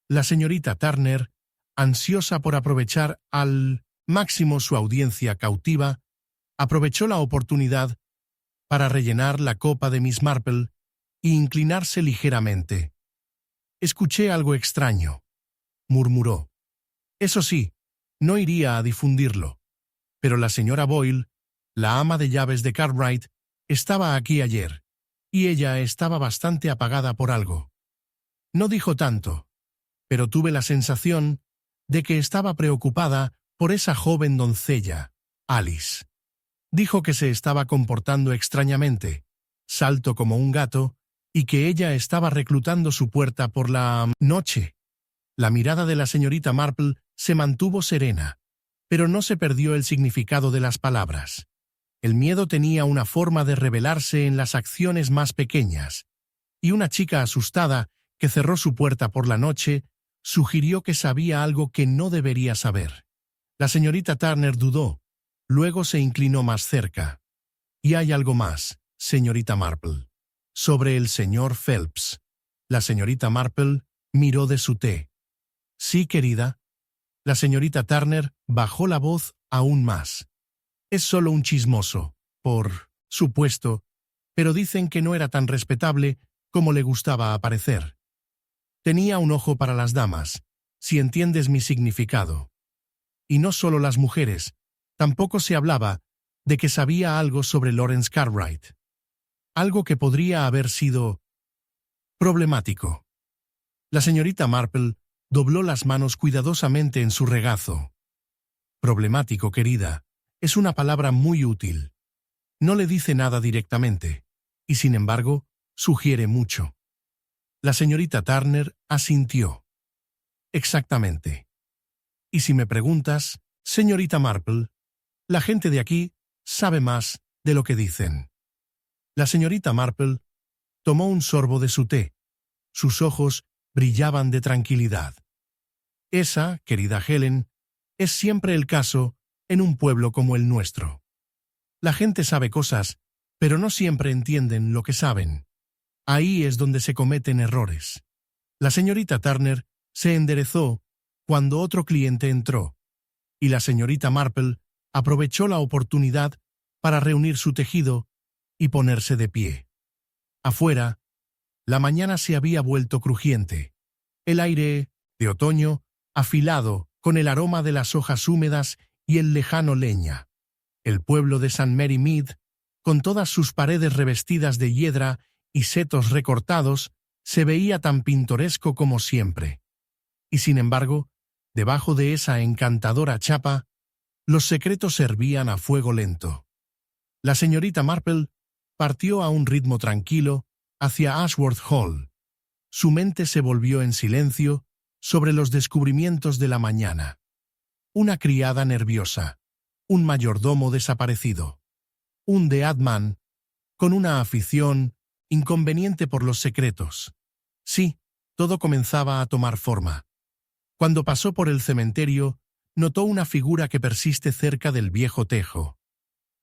La señorita Turner, ansiosa por aprovechar al máximo su audiencia cautiva, aprovechó la oportunidad para rellenar la copa de Miss Marple e inclinarse ligeramente. «Escuché algo extraño», murmuró. «Eso sí, no iría a difundirlo. Pero la señora Boyle, la ama de llaves de Cartwright, estaba aquí ayer, y ella estaba bastante apagada por algo. No dijo tanto, pero tuve la sensación de que estaba preocupada por esa joven doncella, Alice. Dijo que se estaba comportando extrañamente, salto como un gato, y que ella estaba reclutando su puerta por la noche». La mirada de la señorita Marple se mantuvo serena, pero no se perdió el significado de las palabras. El miedo tenía una forma de revelarse en las acciones más pequeñas, y una chica asustada que cerró su puerta por la noche sugirió que sabía algo que no debería saber. La señorita Turner dudó, luego se inclinó más cerca. «Y hay algo más, señorita Marple. Sobre el señor Phelps». La señorita Marple miró de su té. «Sí, querida». La señorita Turner bajó la voz aún más. «Es solo un chismoso, por supuesto, pero dicen que no era tan respetable como le gustaba aparecer. Tenía un ojo para las damas, si entiendes mi significado. Y no solo las mujeres, tampoco se hablaba de que sabía algo sobre Lawrence Cartwright. Algo que podría haber sido problemático». La señorita Marple dobló las manos cuidadosamente en su regazo. «Problemático, querida, es una palabra muy útil. No le dice nada directamente, y sin embargo, sugiere mucho». La señorita Turner asintió. «Exactamente. Y si me preguntas, señorita Marple, la gente de aquí sabe más de lo que dicen». La señorita Marple tomó un sorbo de su té. Sus ojos brillaban de tranquilidad. «Esa, querida Helen, es siempre el caso en un pueblo como el nuestro. La gente sabe cosas, pero no siempre entienden lo que saben. Ahí es donde se cometen errores». La señorita Turner se enderezó cuando otro cliente entró, y la señorita Marple aprovechó la oportunidad para reunir su tejido y ponerse de pie. Afuera, la mañana se había vuelto crujiente. El aire de otoño, afilado con el aroma de las hojas húmedas y el lejano leña. El pueblo de St. Mary Mead, con todas sus paredes revestidas de hiedra y setos recortados, se veía tan pintoresco como siempre. Y sin embargo, debajo de esa encantadora chapa, los secretos hervían a fuego lento. La señorita Marple partió a un ritmo tranquilo hacia Ashworth Hall. Su mente se volvió en silencio sobre los descubrimientos de la mañana. Una criada nerviosa, un mayordomo desaparecido, un deadman con una afición inconveniente por los secretos. Sí, todo comenzaba a tomar forma. Cuando pasó por el cementerio, notó una figura que persiste cerca del viejo tejo.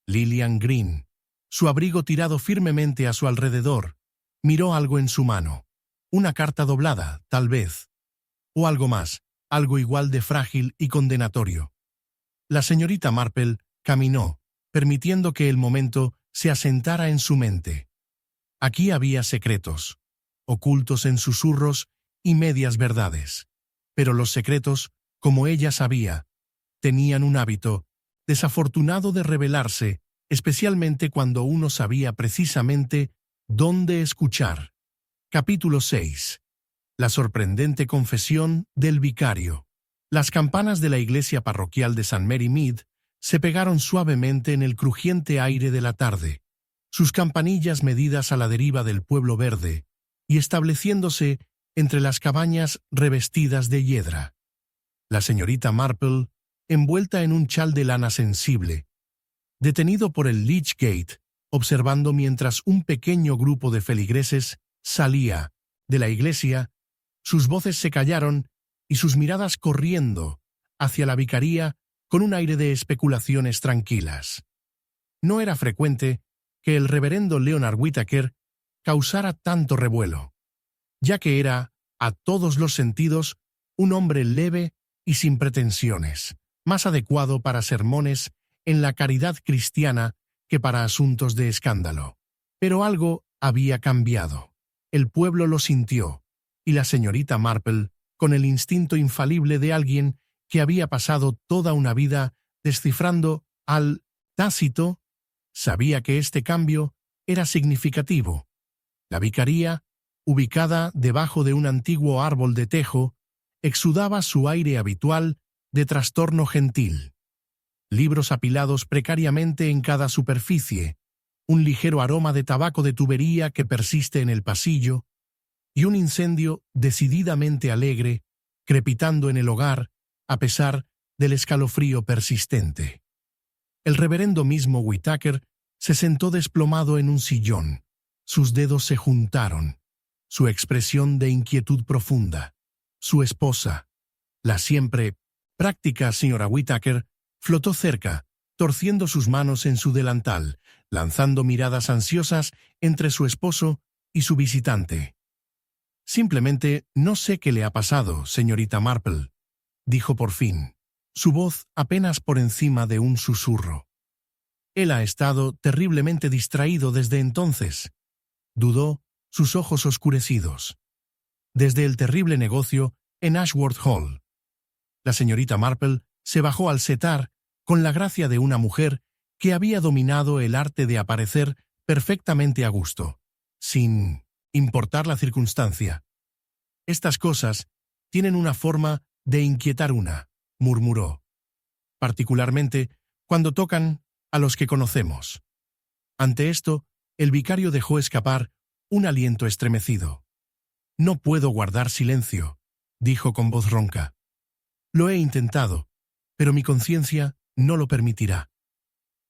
Lillian Green, su abrigo tirado firmemente a su alrededor, miró algo en su mano. Una carta doblada, tal vez. O algo más, algo igual de frágil y condenatorio. La señorita Marple caminó, permitiendo que el momento se asentara en su mente. Aquí había secretos, ocultos en susurros y medias verdades. Pero los secretos, como ella sabía, tenían un hábito desafortunado de revelarse, especialmente cuando uno sabía precisamente dónde escuchar. Capítulo 6. La sorprendente confesión del vicario. Las campanas de la iglesia parroquial de St. Mary Mead se pegaron suavemente en el crujiente aire de la tarde, sus campanillas medidas a la deriva del pueblo verde y estableciéndose entre las cabañas revestidas de hiedra. La señorita Marple, envuelta en un chal de lana sensible, detenido por el Lych Gate, observando mientras un pequeño grupo de feligreses salía de la iglesia, sus voces se callaron y sus miradas corriendo hacia la vicaría con un aire de especulaciones tranquilas. No era frecuente que el reverendo Leonard Whittaker causara tanto revuelo, ya que era, a todos los sentidos, un hombre leve y sin pretensiones, más adecuado para sermones en la caridad cristiana que para asuntos de escándalo. Pero algo había cambiado. El pueblo lo sintió, y la señorita Marple, con el instinto infalible de alguien que había pasado toda una vida descifrando al Tácito, sabía que este cambio era significativo. La vicaría, ubicada debajo de un antiguo árbol de tejo, exudaba su aire habitual de trastorno gentil. Libros apilados precariamente en cada superficie, un ligero aroma de tabaco de tubería que persiste en el pasillo, y un incendio decididamente alegre, crepitando en el hogar, a pesar del escalofrío persistente. El reverendo mismo Whittaker se sentó desplomado en un sillón. Sus dedos se juntaron. Su expresión de inquietud profunda. Su esposa, la siempre práctica señora Whittaker, flotó cerca, torciendo sus manos en su delantal, lanzando miradas ansiosas entre su esposo y su visitante. «Simplemente no sé qué le ha pasado, señorita Marple», dijo por fin, su voz apenas por encima de un susurro. «Él ha estado terriblemente distraído desde entonces», dudó, sus ojos oscurecidos. «Desde el terrible negocio en Ashworth Hall». La señorita Marple se bajó al setar con la gracia de una mujer que había dominado el arte de aparecer perfectamente a gusto, sin importar la circunstancia. «Estas cosas tienen una forma de inquietar una», murmuró, «particularmente cuando tocan a los que conocemos». Ante esto, el vicario dejó escapar un aliento estremecido. «No puedo guardar silencio», dijo con voz ronca. «Lo he intentado, pero mi conciencia no lo permitirá».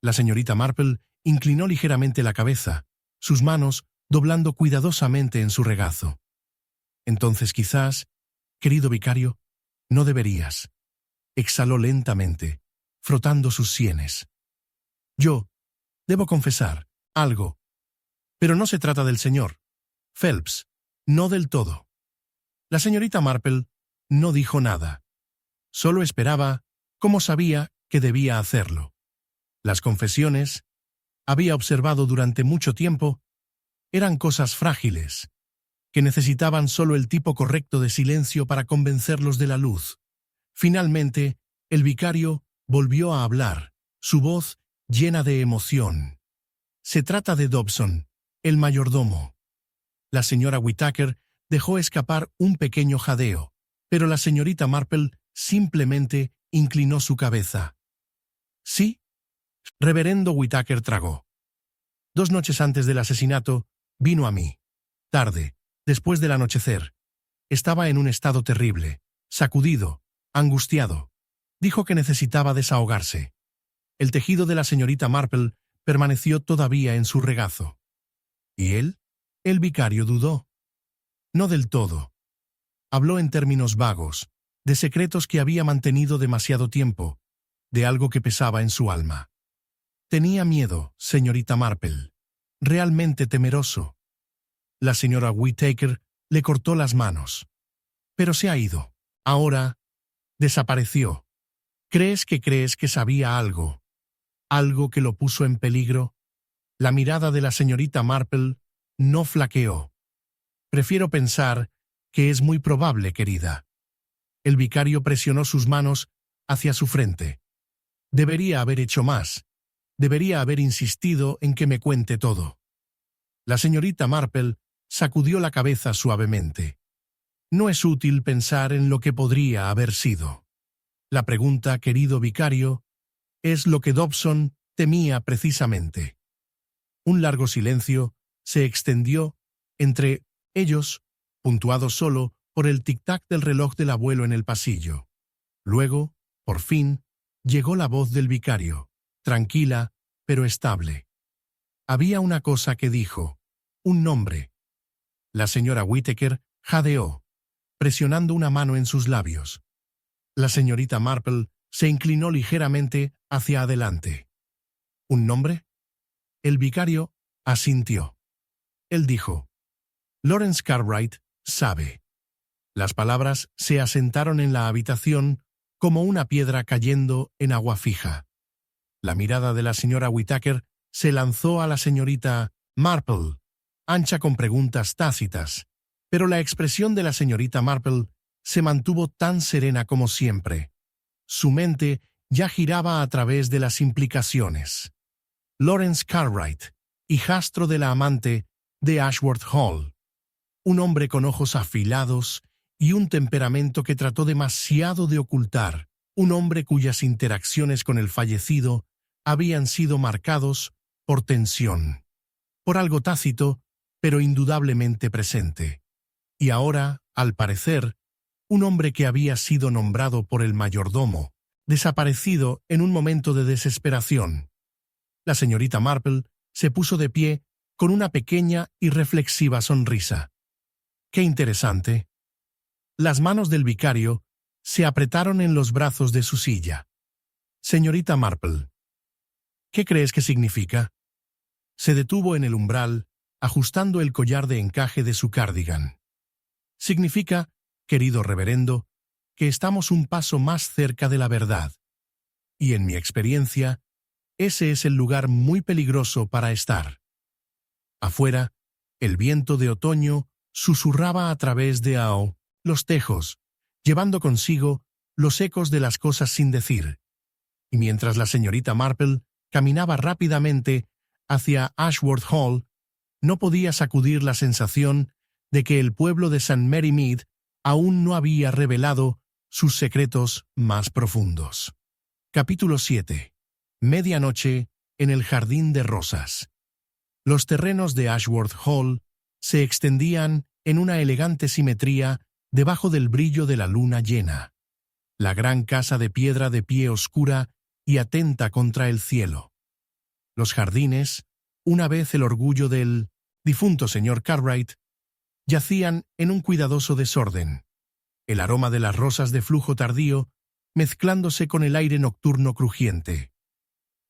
La señorita Marple inclinó ligeramente la cabeza, sus manos doblando cuidadosamente en su regazo. «Entonces quizás, querido vicario, no deberías», exhaló lentamente, frotando sus sienes. «Yo debo confesar algo, pero no se trata del señor Phelps, no del todo». La señorita Marple no dijo nada. Solo esperaba, como sabía que debía hacerlo. Las confesiones, había observado durante mucho tiempo, eran cosas frágiles, que necesitaban solo el tipo correcto de silencio para convencerlos de la luz. Finalmente, el vicario volvió a hablar, su voz llena de emoción. «Se trata de Dobson, el mayordomo». La señora Whittaker dejó escapar un pequeño jadeo, pero la señorita Marple simplemente inclinó su cabeza. «Sí». Reverendo Whittaker tragó. «2 noches antes del asesinato, vino a mí. Tarde, después del anochecer. Estaba en un estado terrible, sacudido, angustiado. Dijo que necesitaba desahogarse. El tejido de la señorita Marple permaneció todavía en su regazo. ¿Y él?» El vicario dudó. No del todo. Habló en términos vagos, de secretos que había mantenido demasiado tiempo, de algo que pesaba en su alma. «Tenía miedo, señorita Marple. Realmente temeroso». La señora Whittaker le cortó las manos. «Pero se ha ido. Ahora desapareció. ¿Crees que sabía algo? ¿Algo que lo puso en peligro?» La mirada de la señorita Marple no flaqueó. «Prefiero pensar que es muy probable, querida». El vicario presionó sus manos hacia su frente. «Debería haber hecho más. Debería haber insistido en que me cuente todo». La señorita Marple sacudió la cabeza suavemente. «No es útil pensar en lo que podría haber sido. La pregunta, querido vicario, es lo que Dobson temía precisamente». Un largo silencio se extendió entre ellos, puntuado solo por el tic-tac del reloj del abuelo en el pasillo. Luego, por fin, llegó la voz del vicario, tranquila, pero estable. Había una cosa que dijo, un nombre. La señora Whittaker jadeó, presionando una mano en sus labios. La señorita Marple se inclinó ligeramente hacia adelante. ¿Un nombre? El vicario asintió. Él dijo: Lawrence Cartwright sabe. Las palabras se asentaron en la habitación como una piedra cayendo en agua fija. La mirada de la señora Whittaker se lanzó a la señorita Marple, ancha con preguntas tácitas, pero la expresión de la señorita Marple se mantuvo tan serena como siempre. Su mente ya giraba a través de las implicaciones. Lawrence Cartwright, hijastro de la amante de Ashworth Hall. Un hombre con ojos afilados y un temperamento que trató demasiado de ocultar. Un hombre cuyas interacciones con el fallecido habían sido marcados por tensión, por algo tácito, pero indudablemente presente. Y ahora, al parecer, un hombre que había sido nombrado por el mayordomo, desaparecido en un momento de desesperación. La señorita Marple se puso de pie con una pequeña y reflexiva sonrisa. ¡Qué interesante! Las manos del vicario se apretaron en los brazos de su silla. Señorita Marple, ¿qué crees que significa? Se detuvo en el umbral, ajustando el collar de encaje de su cardigan. Significa, querido reverendo, que estamos un paso más cerca de la verdad. Y en mi experiencia, ese es el lugar muy peligroso para estar. Afuera, el viento de otoño susurraba a través de los tejos, llevando consigo los ecos de las cosas sin decir. Y mientras la señorita Marple caminaba rápidamente hacia Ashworth Hall, no podía sacudir la sensación de que el pueblo de St. Mary Mead aún no había revelado sus secretos más profundos. Capítulo 7. Medianoche en el Jardín de Rosas. Los terrenos de Ashworth Hall se extendían en una elegante simetría debajo del brillo de la luna llena. La gran casa de piedra de pie oscura y atenta contra el cielo. Los jardines, una vez el orgullo del difunto señor Cartwright, yacían en un cuidadoso desorden, el aroma de las rosas de flujo tardío mezclándose con el aire nocturno crujiente.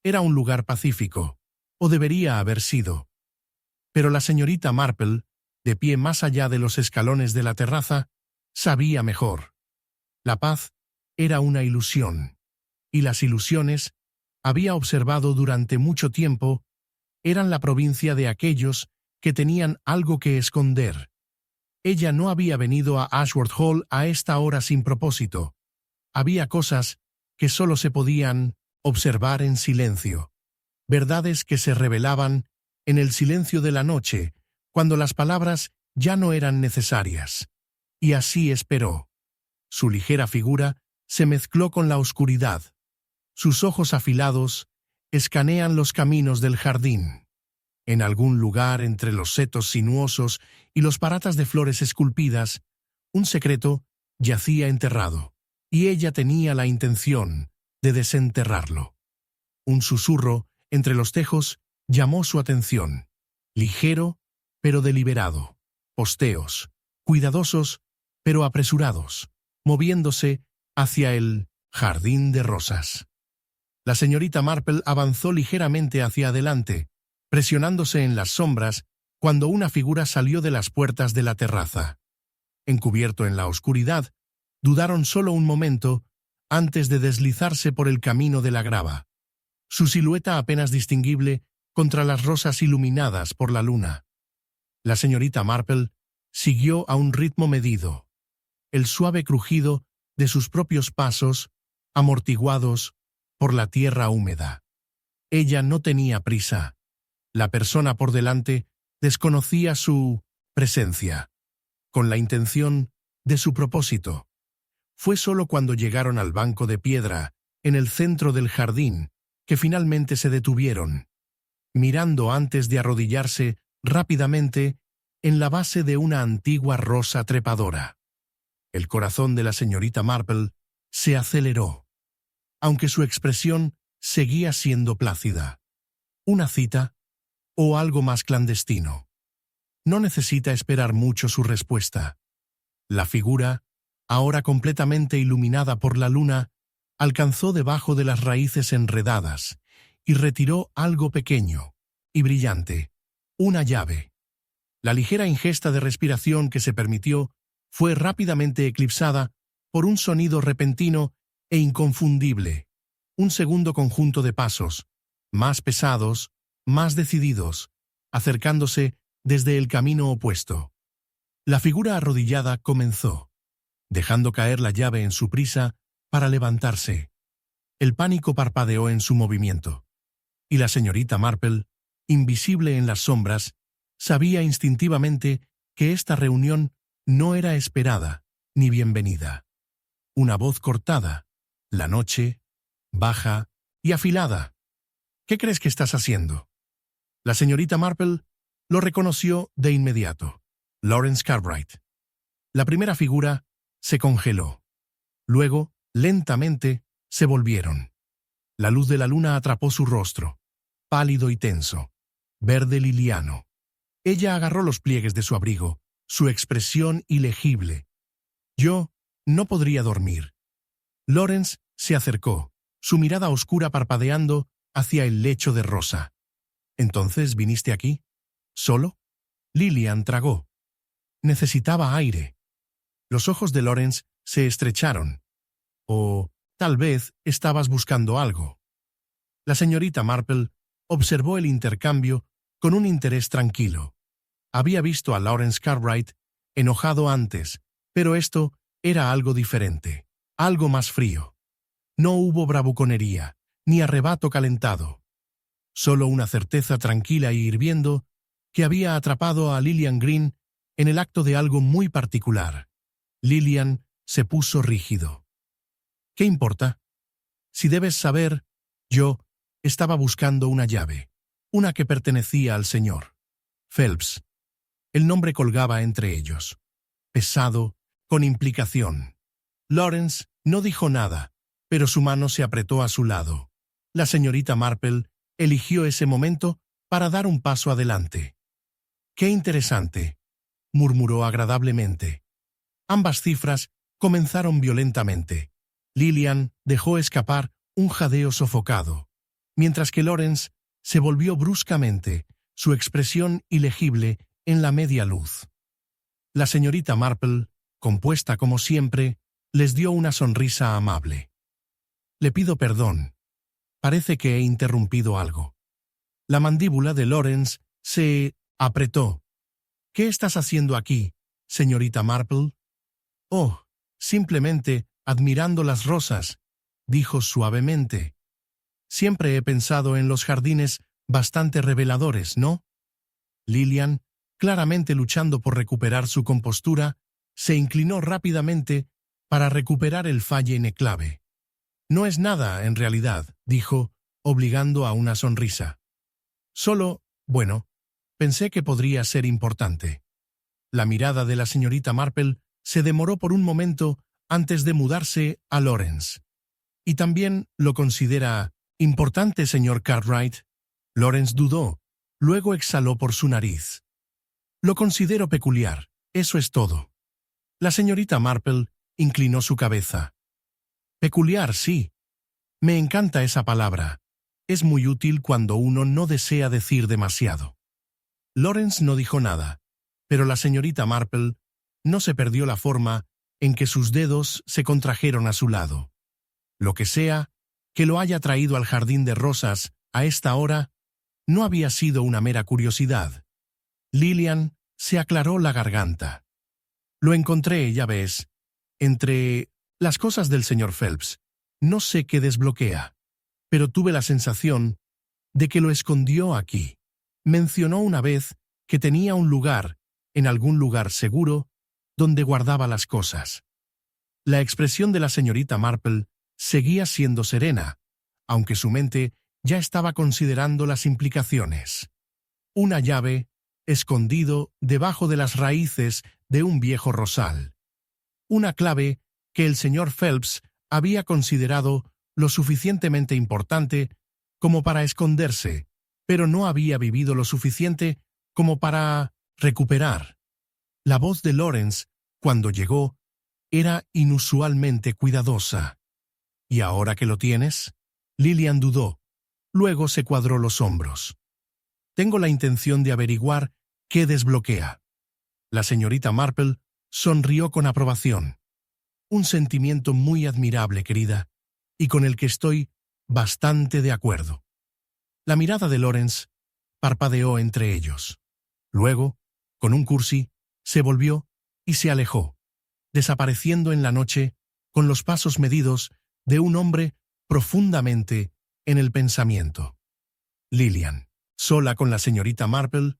Era un lugar pacífico, o debería haber sido. Pero la señorita Marple, de pie más allá de los escalones de la terraza, sabía mejor. La paz era una ilusión, y las ilusiones, había observado durante mucho tiempo, eran la provincia de aquellos que tenían algo que esconder. Ella no había venido a Ashworth Hall a esta hora sin propósito. Había cosas que solo se podían observar en silencio. Verdades que se revelaban en el silencio de la noche, cuando las palabras ya no eran necesarias. Y así esperó. Su ligera figura se mezcló con la oscuridad. Sus ojos afilados escanean los caminos del jardín. En algún lugar entre los setos sinuosos y los paratas de flores esculpidas, un secreto yacía enterrado, y ella tenía la intención de desenterrarlo. Un susurro entre los tejos llamó su atención, ligero pero deliberado, posteos, cuidadosos pero apresurados, moviéndose hacia el jardín de rosas. La señorita Marple avanzó ligeramente hacia adelante, presionándose en las sombras, cuando una figura salió de las puertas de la terraza. Encubierto en la oscuridad, dudaron solo un momento antes de deslizarse por el camino de la grava. Su silueta apenas distinguible contra las rosas iluminadas por la luna. La señorita Marple siguió a un ritmo medido. El suave crujido de sus propios pasos, amortiguados por la tierra húmeda. Ella no tenía prisa. La persona por delante desconocía su presencia, con la intención de su propósito. Fue solo cuando llegaron al banco de piedra, en el centro del jardín, que finalmente se detuvieron, mirando antes de arrodillarse rápidamente en la base de una antigua rosa trepadora. El corazón de la señorita Marple se aceleró, aunque su expresión seguía siendo plácida. ¿Una cita o algo más clandestino? No necesita esperar mucho su respuesta. La figura, ahora completamente iluminada por la luna, alcanzó debajo de las raíces enredadas y retiró algo pequeño y brillante, una llave. La ligera ingesta de respiración que se permitió fue rápidamente eclipsada por un sonido repentino e inconfundible, un segundo conjunto de pasos, más pesados, más decididos, acercándose desde el camino opuesto. La figura arrodillada comenzó, dejando caer la llave en su prisa para levantarse. El pánico parpadeó en su movimiento, y la señorita Marple, invisible en las sombras, sabía instintivamente que esta reunión no era esperada ni bienvenida. Una voz cortada, la noche, baja y afilada. ¿Qué crees que estás haciendo? La señorita Marple lo reconoció de inmediato. Lawrence Cartwright. La primera figura se congeló. Luego, lentamente, se volvieron. La luz de la luna atrapó su rostro, pálido y tenso, verde liliano. Ella agarró los pliegues de su abrigo, su expresión ilegible. Yo no podría dormir. Lawrence se acercó, su mirada oscura parpadeando hacia el lecho de rosa. ¿Entonces viniste aquí? ¿Solo? Lillian tragó. Necesitaba aire. Los ojos de Lawrence se estrecharon. O tal vez estabas buscando algo. La señorita Marple observó el intercambio con un interés tranquilo. Había visto a Lawrence Cartwright enojado antes, pero esto era algo diferente, algo más frío. No hubo bravuconería, ni arrebato calentado. Solo una certeza tranquila y hirviendo que había atrapado a Lillian Green en el acto de algo muy particular. Lillian se puso rígido. ¿Qué importa? Si debes saber, yo estaba buscando una llave, una que pertenecía al señor Phelps. El nombre colgaba entre ellos, pesado, con implicación. Lawrence no dijo nada, pero su mano se apretó a su lado. La señorita Marple eligió ese momento para dar un paso adelante. «Qué interesante», murmuró agradablemente. Ambas cifras comenzaron violentamente. Lillian dejó escapar un jadeo sofocado, mientras que Lawrence se volvió bruscamente, su expresión ilegible en la media luz. La señorita Marple, compuesta como siempre, les dio una sonrisa amable. «Le pido perdón. Parece que he interrumpido algo». La mandíbula de Lawrence se apretó. «¿Qué estás haciendo aquí, señorita Marple?» «Oh, simplemente admirando las rosas», dijo suavemente. «Siempre he pensado en los jardines bastante reveladores, ¿no?» Lillian, claramente luchando por recuperar su compostura, se inclinó rápidamente para recuperar el falle ineclave. «No es nada, en realidad», dijo, obligando a una sonrisa. «Solo, bueno, pensé que podría ser importante». La mirada de la señorita Marple se demoró por un momento antes de mudarse a Lawrence. «¿Y también lo considera importante, señor Cartwright?» Lawrence dudó, luego exhaló por su nariz. «Lo considero peculiar, eso es todo». La señorita Marple inclinó su cabeza. «Peculiar, sí. Me encanta esa palabra. Es muy útil cuando uno no desea decir demasiado». Lawrence no dijo nada, pero la señorita Marple no se perdió la forma en que sus dedos se contrajeron a su lado. Lo que sea que lo haya traído al jardín de rosas a esta hora, no había sido una mera curiosidad. Lillian se aclaró la garganta. «Lo encontré, ya ves, entre las cosas del señor Phelps. No sé qué desbloquea, pero tuve la sensación de que lo escondió aquí. Mencionó una vez que tenía un lugar, en algún lugar seguro, donde guardaba las cosas». La expresión de la señorita Marple seguía siendo serena, aunque su mente ya estaba considerando las implicaciones. Una llave, escondido debajo de las raíces de un viejo rosal. Una clave que el señor Phelps había considerado lo suficientemente importante como para esconderse, pero no había vivido lo suficiente como para recuperar. La voz de Lawrence, cuando llegó, era inusualmente cuidadosa. ¿Y ahora que lo tienes? Lillian dudó. Luego se cuadró los hombros. Tengo la intención de averiguar qué desbloquea. La señorita Marple sonrió con aprobación. Un sentimiento muy admirable, querida, y con el que estoy bastante de acuerdo. La mirada de Lawrence parpadeó entre ellos. Luego, con un cursi, se volvió y se alejó, desapareciendo en la noche con los pasos medidos de un hombre profundamente en el pensamiento. Lillian, sola con la señorita Marple,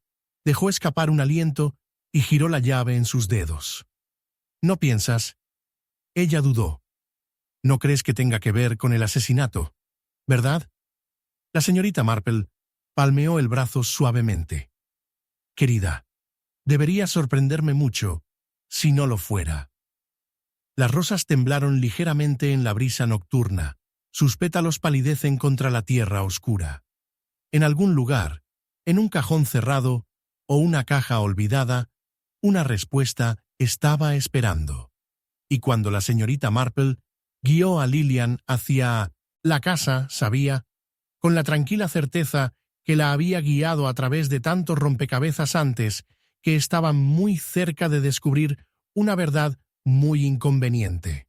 dejó escapar un aliento y giró la llave en sus dedos. ¿No piensas? Ella dudó. ¿No crees que tenga que ver con el asesinato, verdad? La señorita Marple palmeó el brazo suavemente. Querida, debería sorprenderme mucho si no lo fuera. Las rosas temblaron ligeramente en la brisa nocturna, sus pétalos palidecen contra la tierra oscura. En algún lugar, en un cajón cerrado o una caja olvidada, una respuesta estaba esperando. Y cuando la señorita Marple guió a Lillian hacia la casa, sabía, con la tranquila certeza que la había guiado a través de tantos rompecabezas antes, que estaban muy cerca de descubrir una verdad muy inconveniente.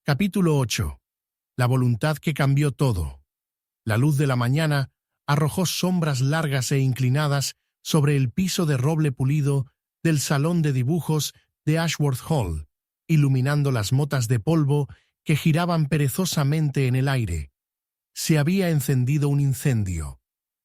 Capítulo 8. La voluntad que cambió todo. La luz de la mañana arrojó sombras largas e inclinadas sobre el piso de roble pulido del salón de dibujos de Ashworth Hall, iluminando las motas de polvo que giraban perezosamente en el aire. Se había encendido un incendio,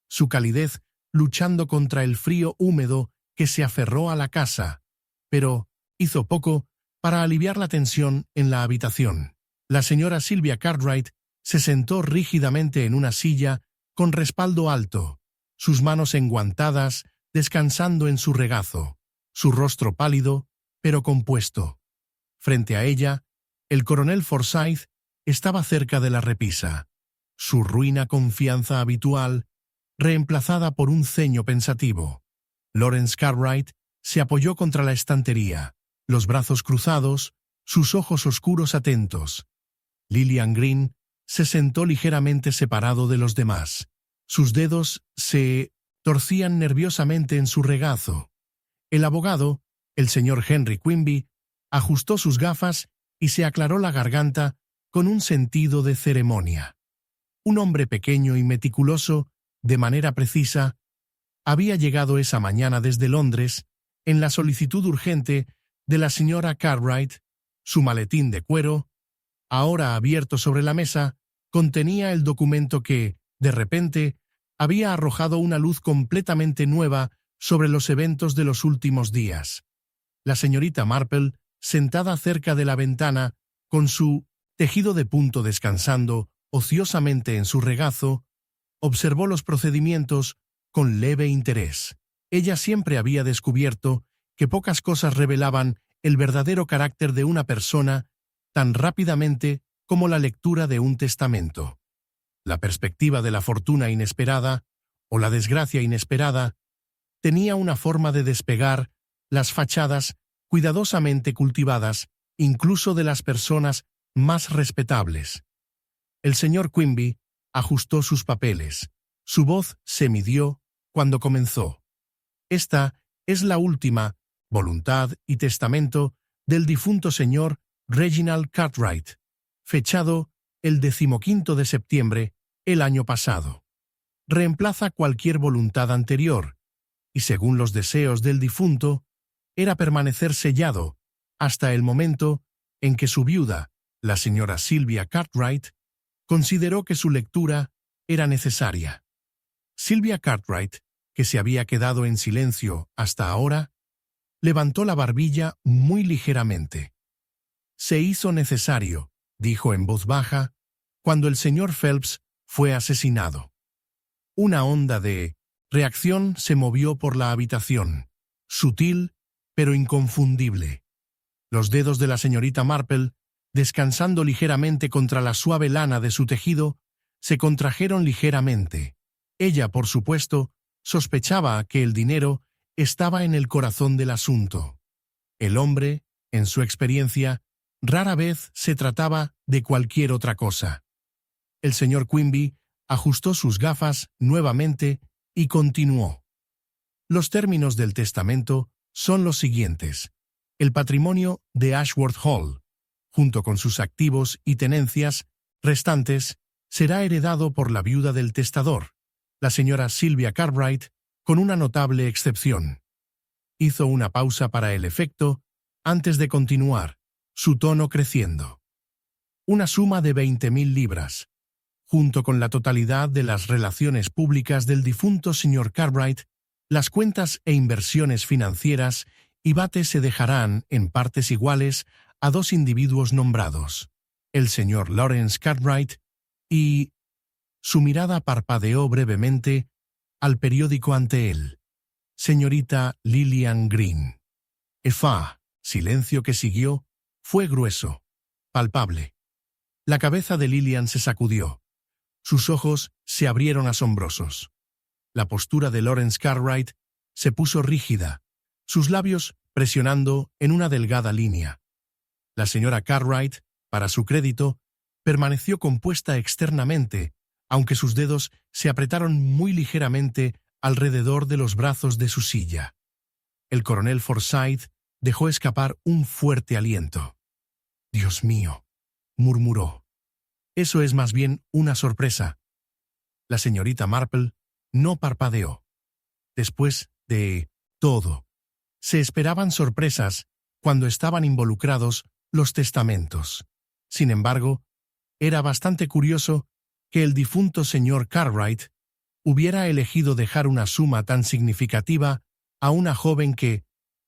su calidez luchando contra el frío húmedo que se aferró a la casa, pero hizo poco para aliviar la tensión en la habitación. La señora Sylvia Cartwright se sentó rígidamente en una silla con respaldo alto, sus manos enguantadas, descansando en su regazo, su rostro pálido, pero compuesto. Frente a ella, el coronel Forsyth estaba cerca de la repisa, su ruina confianza habitual, reemplazada por un ceño pensativo. Lawrence Cartwright se apoyó contra la estantería, los brazos cruzados, sus ojos oscuros atentos. Lillian Green se sentó ligeramente separado de los demás. Sus dedos se torcían nerviosamente en su regazo. El abogado, el señor Henry Quimby, ajustó sus gafas y se aclaró la garganta con un sentido de ceremonia. Un hombre pequeño y meticuloso, de manera precisa, había llegado esa mañana desde Londres en la solicitud urgente de la señora Cartwright. Su maletín de cuero, ahora abierto sobre la mesa, contenía el documento que, de repente, había arrojado una luz completamente nueva sobre los eventos de los últimos días. La señorita Marple, sentada cerca de la ventana, con su tejido de punto descansando ociosamente en su regazo, observó los procedimientos con leve interés. Ella siempre había descubierto que pocas cosas revelaban el verdadero carácter de una persona tan rápidamente como la lectura de un testamento. La perspectiva de la fortuna inesperada, o la desgracia inesperada, tenía una forma de despegar las fachadas cuidadosamente cultivadas, incluso de las personas más respetables. El señor Quimby ajustó sus papeles. Su voz se midió cuando comenzó. Esta es la última voluntad y testamento del difunto señor Reginald Cartwright, fechado el 15 de septiembre el año pasado. Reemplaza cualquier voluntad anterior, y según los deseos del difunto, era permanecer sellado hasta el momento en que su viuda, la señora Sylvia Cartwright, consideró que su lectura era necesaria. Sylvia Cartwright, que se había quedado en silencio hasta ahora, levantó la barbilla muy ligeramente. Se hizo necesario, dijo en voz baja, cuando el señor Phelps fue asesinado. Una onda de reacción se movió por la habitación, sutil pero inconfundible. Los dedos de la señorita Marple, descansando ligeramente contra la suave lana de su tejido, se contrajeron ligeramente. Ella, por supuesto, sospechaba que el dinero estaba en el corazón del asunto. El hombre, En su experiencia, rara vez se trataba de cualquier otra cosa. El señor Quimby ajustó sus gafas nuevamente y continuó. Los términos del testamento son los siguientes. El patrimonio de Ashworth Hall, junto con sus activos y tenencias restantes, será heredado por la viuda del testador, la señora Sylvia Cartwright, con una notable excepción. Hizo una pausa para el efecto, antes de continuar, su tono creciendo. Una suma de 20.000 libras, junto con la totalidad de las relaciones públicas del difunto señor Cartwright, las cuentas e inversiones financieras y bates se dejarán en partes iguales a dos individuos nombrados, el señor Lawrence Cartwright y... Su mirada parpadeó brevemente al periódico ante él. Señorita Lillian Green. Silencio que siguió, fue grueso, palpable. La cabeza de Lillian se sacudió. Sus ojos se abrieron asombrosos. La postura de Lawrence Cartwright se puso rígida, sus labios presionando en una delgada línea. La señora Cartwright, para su crédito, permaneció compuesta externamente, aunque sus dedos se apretaron muy ligeramente alrededor de los brazos de su silla. El coronel Forsyth dejó escapar un fuerte aliento. «Dios mío», murmuró. «Eso es más bien una sorpresa». La señorita Marple no parpadeó. Después de todo, se esperaban sorpresas cuando estaban involucrados los testamentos. Sin embargo, era bastante curioso que el difunto señor Cartwright hubiera elegido dejar una suma tan significativa a una joven que,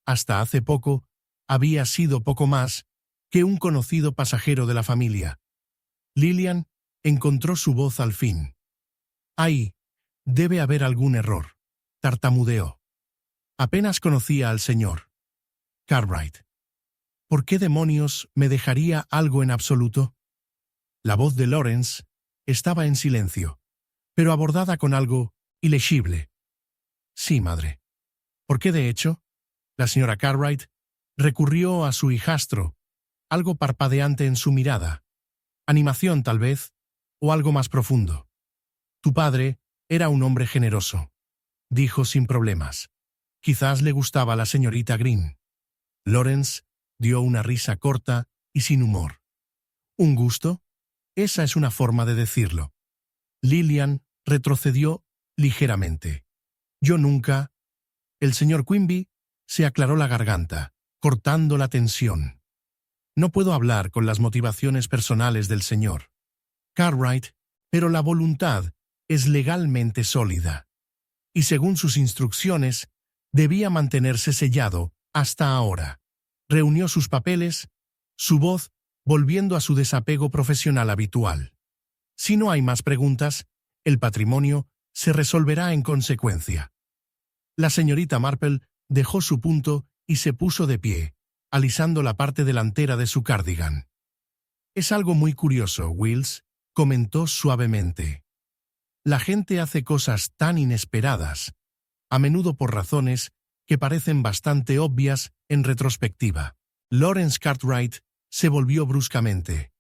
hasta hace poco, había sido poco más que un conocido pasajero de la familia. Lillian encontró su voz al fin. «Ahí, debe haber algún error», tartamudeó. «Apenas conocía al señor Cartwright. ¿Por qué demonios me dejaría algo en absoluto?» La voz de Lawrence estaba en silencio, pero abordada con algo ilegible. «Sí, madre». «¿Por qué, de hecho?» La señora Cartwright recurrió a su hijastro, algo parpadeante en su mirada. Animación, tal vez, o algo más profundo. «Tu padre era un hombre generoso», dijo sin problemas. «Quizás le gustaba a la señorita Green». Lawrence dio una risa corta y sin humor. «¿Un gusto? Esa es una forma de decirlo». Lillian retrocedió ligeramente. «Yo nunca...» El señor Quimby se aclaró la garganta, cortando la tensión. «No puedo hablar con las motivaciones personales del señor Cartwright, pero la voluntad es legalmente sólida. Y según sus instrucciones, debía mantenerse sellado hasta ahora». Reunió sus papeles, su voz volviendo a su desapego profesional habitual. «Si no hay más preguntas, el patrimonio se resolverá en consecuencia». La señorita Marple dejó su punto y se puso de pie, alisando la parte delantera de su cardigan. «Es algo muy curioso, Wills», comentó suavemente. «La gente hace cosas tan inesperadas, a menudo por razones que parecen bastante obvias en retrospectiva». Lawrence Cartwright se volvió bruscamente.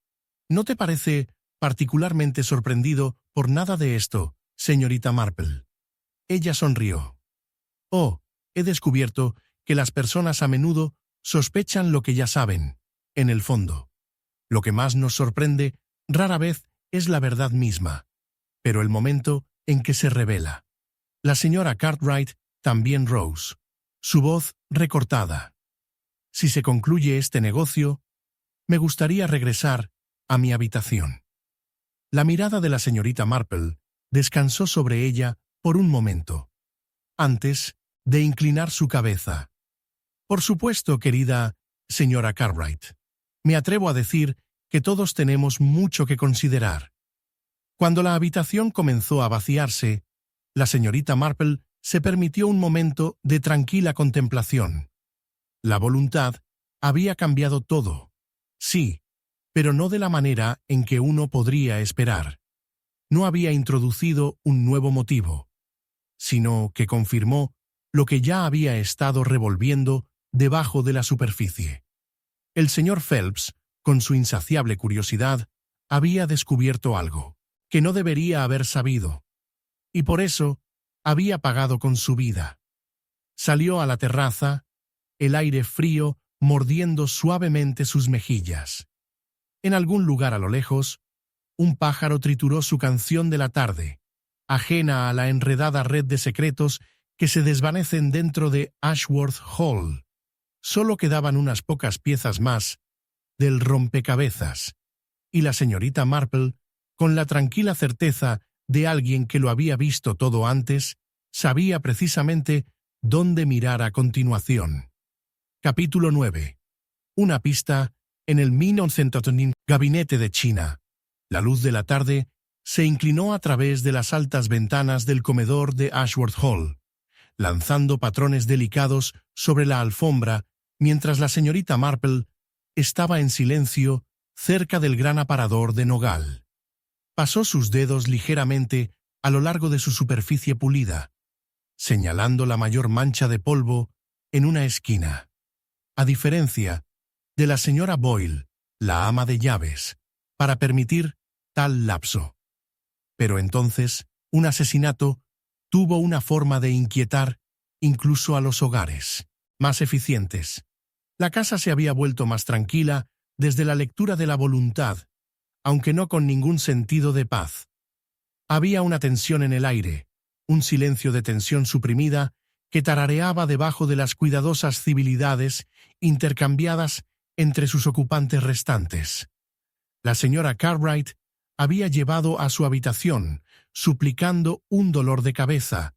«¿No te parece particularmente sorprendido por nada de esto, señorita Marple?» Ella sonrió. «Oh, he descubierto que las personas a menudo sospechan lo que ya saben, en el fondo. Lo que más nos sorprende rara vez es la verdad misma, pero el momento en que se revela». La señora Cartwright también rose, su voz recortada. «Si se concluye este negocio, me gustaría regresar a mi habitación». La mirada de la señorita Marple descansó sobre ella por un momento, antes de inclinar su cabeza. «Por supuesto, querida señora Cartwright. Me atrevo a decir que todos tenemos mucho que considerar». Cuando la habitación comenzó a vaciarse, la señorita Marple se permitió un momento de tranquila contemplación. La voluntad había cambiado todo. Sí, pero no de la manera en que uno podría esperar. No había introducido un nuevo motivo, sino que confirmó lo que ya había estado revolviendo debajo de la superficie. El señor Phelps, con su insaciable curiosidad, había descubierto algo que no debería haber sabido, y por eso había pagado con su vida. Salió a la terraza, el aire frío mordiendo suavemente sus mejillas. En algún lugar a lo lejos, un pájaro trituró su canción de la tarde, ajena a la enredada red de secretos que se desvanecen dentro de Ashworth Hall. Solo quedaban unas pocas piezas más del rompecabezas, y la señorita Marple, con la tranquila certeza de alguien que lo había visto todo antes, sabía precisamente dónde mirar a continuación. Capítulo 9. Una pista en el 1900 gabinete de China. La luz de la tarde se inclinó a través de las altas ventanas del comedor de Ashworth Hall, lanzando patrones delicados sobre la alfombra mientras la señorita Marple estaba en silencio cerca del gran aparador de nogal. Pasó sus dedos ligeramente a lo largo de su superficie pulida, señalando la mayor mancha de polvo en una esquina. A diferencia de la señora Boyle, la ama de llaves, para permitir tal lapso. Pero entonces, un asesinato tuvo una forma de inquietar incluso a los hogares más eficientes. La casa se había vuelto más tranquila desde la lectura de la voluntad, aunque no con ningún sentido de paz. Había una tensión en el aire, un silencio de tensión suprimida que tarareaba debajo de las cuidadosas civilidades intercambiadas entre sus ocupantes restantes. La señora Cartwright había llevado a su habitación, suplicando un dolor de cabeza,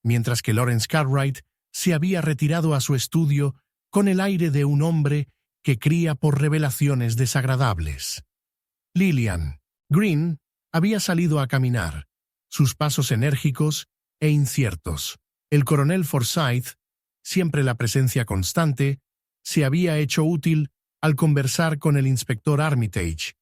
mientras que Lawrence Cartwright se había retirado a su estudio con el aire de un hombre que cría por revelaciones desagradables. Lillian Green había salido a caminar, sus pasos enérgicos e inciertos. El coronel Forsyth, siempre la presencia constante, se había hecho útil al conversar con el inspector Armitage,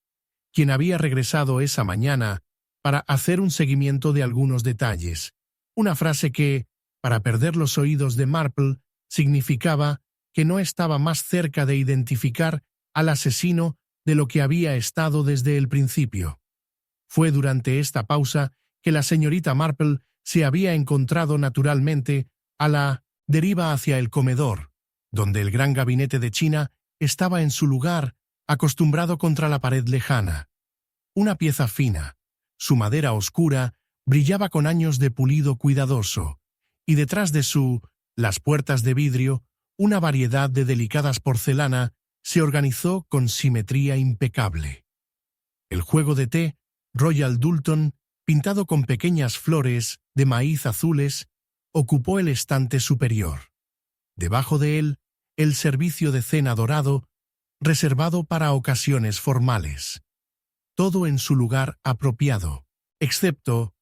quien había regresado esa mañana para hacer un seguimiento de algunos detalles. Una frase que, para perder los oídos de Marple, significaba que no estaba más cerca de identificar al asesino de lo que había estado desde el principio. Fue durante esta pausa que la señorita Marple se había encontrado naturalmente a la deriva hacia el comedor, donde el gran gabinete de China estaba en su lugar, acostumbrado contra la pared lejana. Una pieza fina, su madera oscura, brillaba con años de pulido cuidadoso, y detrás de las puertas de vidrio, una variedad de delicadas porcelana se organizó con simetría impecable. El juego de té, Royal Doulton, pintado con pequeñas flores de maíz azules, ocupó el estante superior. Debajo de él, el servicio de cena dorado, reservado para ocasiones formales. Todo en su lugar apropiado, excepto,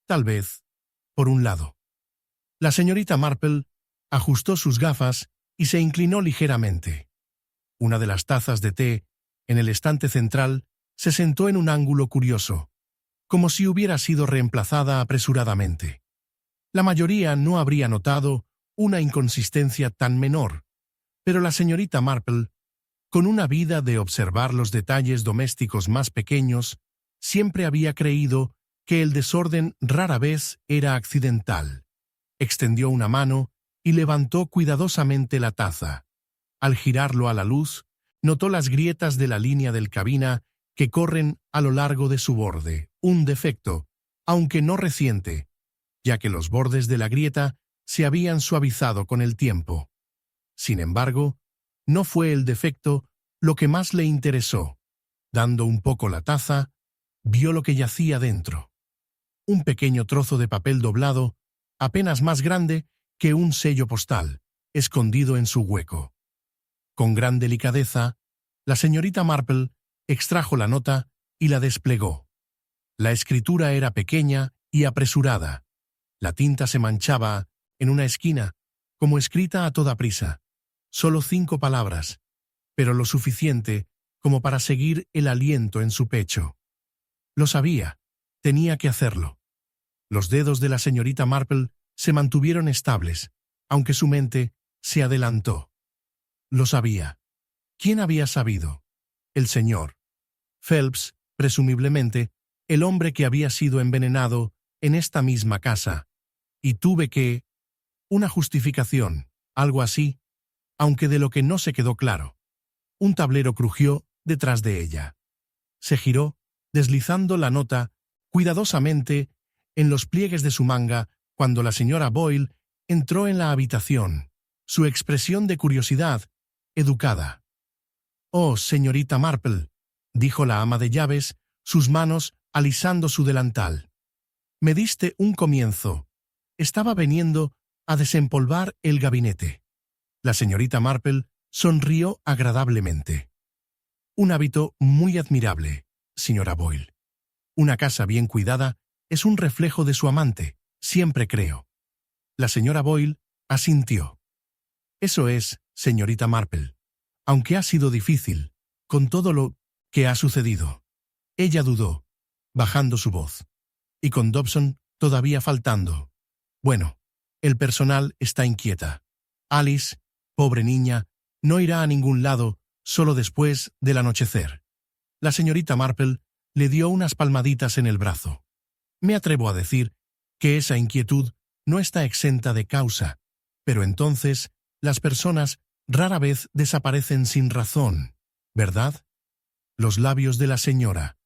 tal vez, por un lado. La señorita Marple ajustó sus gafas y se inclinó ligeramente. Una de las tazas de té, en el estante central, se sentó en un ángulo curioso, como si hubiera sido reemplazada apresuradamente. La mayoría no habría notado una inconsistencia tan menor, pero la señorita Marple, con una vida de observar los detalles domésticos más pequeños, siempre había creído que el desorden rara vez era accidental. Extendió una mano y levantó cuidadosamente la taza. Al girarlo a la luz, notó las grietas de la línea del cabina que corren a lo largo de su borde, un defecto, aunque no reciente, ya que los bordes de la grieta se habían suavizado con el tiempo. Sin embargo, no fue el defecto lo que más le interesó. Dando un poco la taza, vio lo que yacía dentro. Un pequeño trozo de papel doblado, apenas más grande que un sello postal, escondido en su hueco. Con gran delicadeza, la señorita Marple extrajo la nota y la desplegó. La escritura era pequeña y apresurada. La tinta se manchaba en una esquina, como escrita a toda prisa. Solo 5 palabras, pero lo suficiente como para seguir el aliento en su pecho. Lo sabía, tenía que hacerlo. Los dedos de la señorita Marple se mantuvieron estables, aunque su mente se adelantó. Lo sabía. ¿Quién había sabido? El señor Phelps, presumiblemente, el hombre que había sido envenenado en esta misma casa. Y tuve que... una justificación, algo así, aunque de lo que no se quedó claro. Un tablero crujió detrás de ella. Se giró, deslizando la nota cuidadosamente en los pliegues de su manga cuando la señora Boyle entró en la habitación, su expresión de curiosidad, educada. «Oh, señorita Marple», dijo la ama de llaves, sus manos alisando su delantal. «Me diste un comienzo. Estaba veniendo a desempolvar el gabinete». La señorita Marple sonrió agradablemente. «Un hábito muy admirable, señora Boyle. Una casa bien cuidada es un reflejo de su amante, siempre creo». La señora Boyle asintió. «Eso es, señorita Marple, aunque ha sido difícil, con todo lo que ha sucedido». Ella dudó, bajando su voz. «Y con Dobson todavía faltando. Bueno, el personal está inquieta. Alice, pobre niña, no irá a ningún lado solo después del anochecer». La señorita Marple le dio unas palmaditas en el brazo. «Me atrevo a decir que esa inquietud no está exenta de causa, pero entonces las personas rara vez desaparecen sin razón, ¿verdad?» Los labios de la señora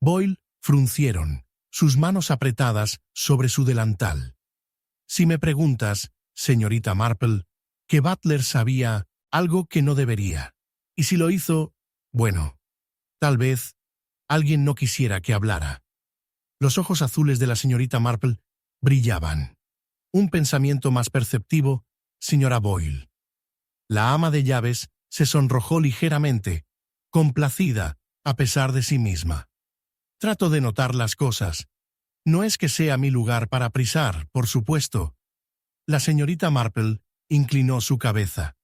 Boyle fruncieron, sus manos apretadas sobre su delantal. «Si me preguntas, señorita Marple, que Butler sabía algo que no debería, y si lo hizo, bueno, tal vez alguien no quisiera que hablara». Los ojos azules de la señorita Marple brillaban. «Un pensamiento más perceptivo, señora Boyle». La ama de llaves se sonrojó ligeramente, complacida a pesar de sí misma. «Trato de notar las cosas. No es que sea mi lugar para prisar, por supuesto». La señorita Marple inclinó su cabeza.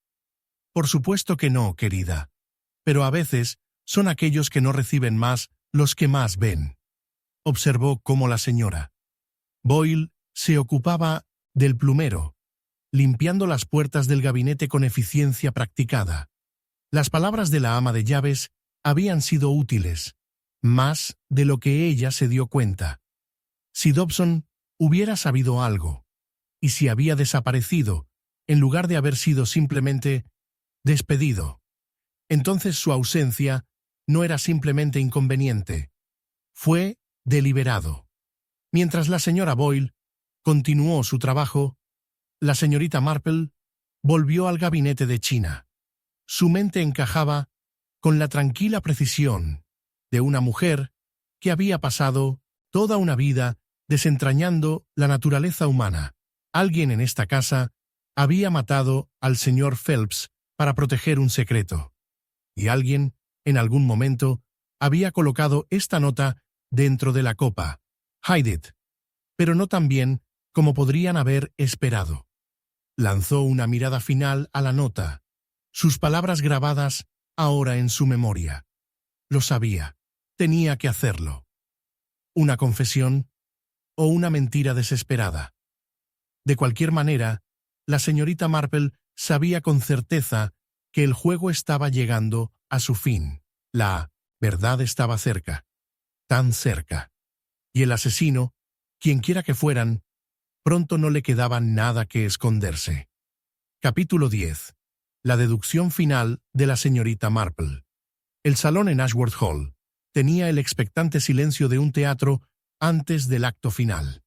«Por supuesto que no, querida. Pero a veces son aquellos que no reciben más los que más ven». Observó cómo la señora Boyle se ocupaba del plumero, limpiando las puertas del gabinete con eficiencia practicada. Las palabras de la ama de llaves habían sido útiles, más de lo que ella se dio cuenta. Si Dobson hubiera sabido algo, y si había desaparecido, en lugar de haber sido simplemente despedido, entonces su ausencia no era simplemente inconveniente, fue deliberado. Mientras la señora Boyle continuó su trabajo, la señorita Marple volvió al gabinete de China. Su mente encajaba con la tranquila precisión de una mujer que había pasado toda una vida desentrañando la naturaleza humana. Alguien en esta casa había matado al señor Phelps para proteger un secreto. Y alguien, en algún momento, había colocado esta nota dentro de la copa. «Hide it», pero no tan bien como podrían haber esperado. Lanzó una mirada final a la nota, sus palabras grabadas ahora en su memoria. Lo sabía, tenía que hacerlo. ¿Una confesión o una mentira desesperada? De cualquier manera, la señorita Marple sabía con certeza que el juego estaba llegando a su fin. La verdad estaba cerca, tan cerca. Y el asesino, quienquiera que fueran, pronto no le quedaba nada que esconderse. Capítulo 10. La deducción final de la señorita Marple. El salón en Ashworth Hall tenía el expectante silencio de un teatro antes del acto final.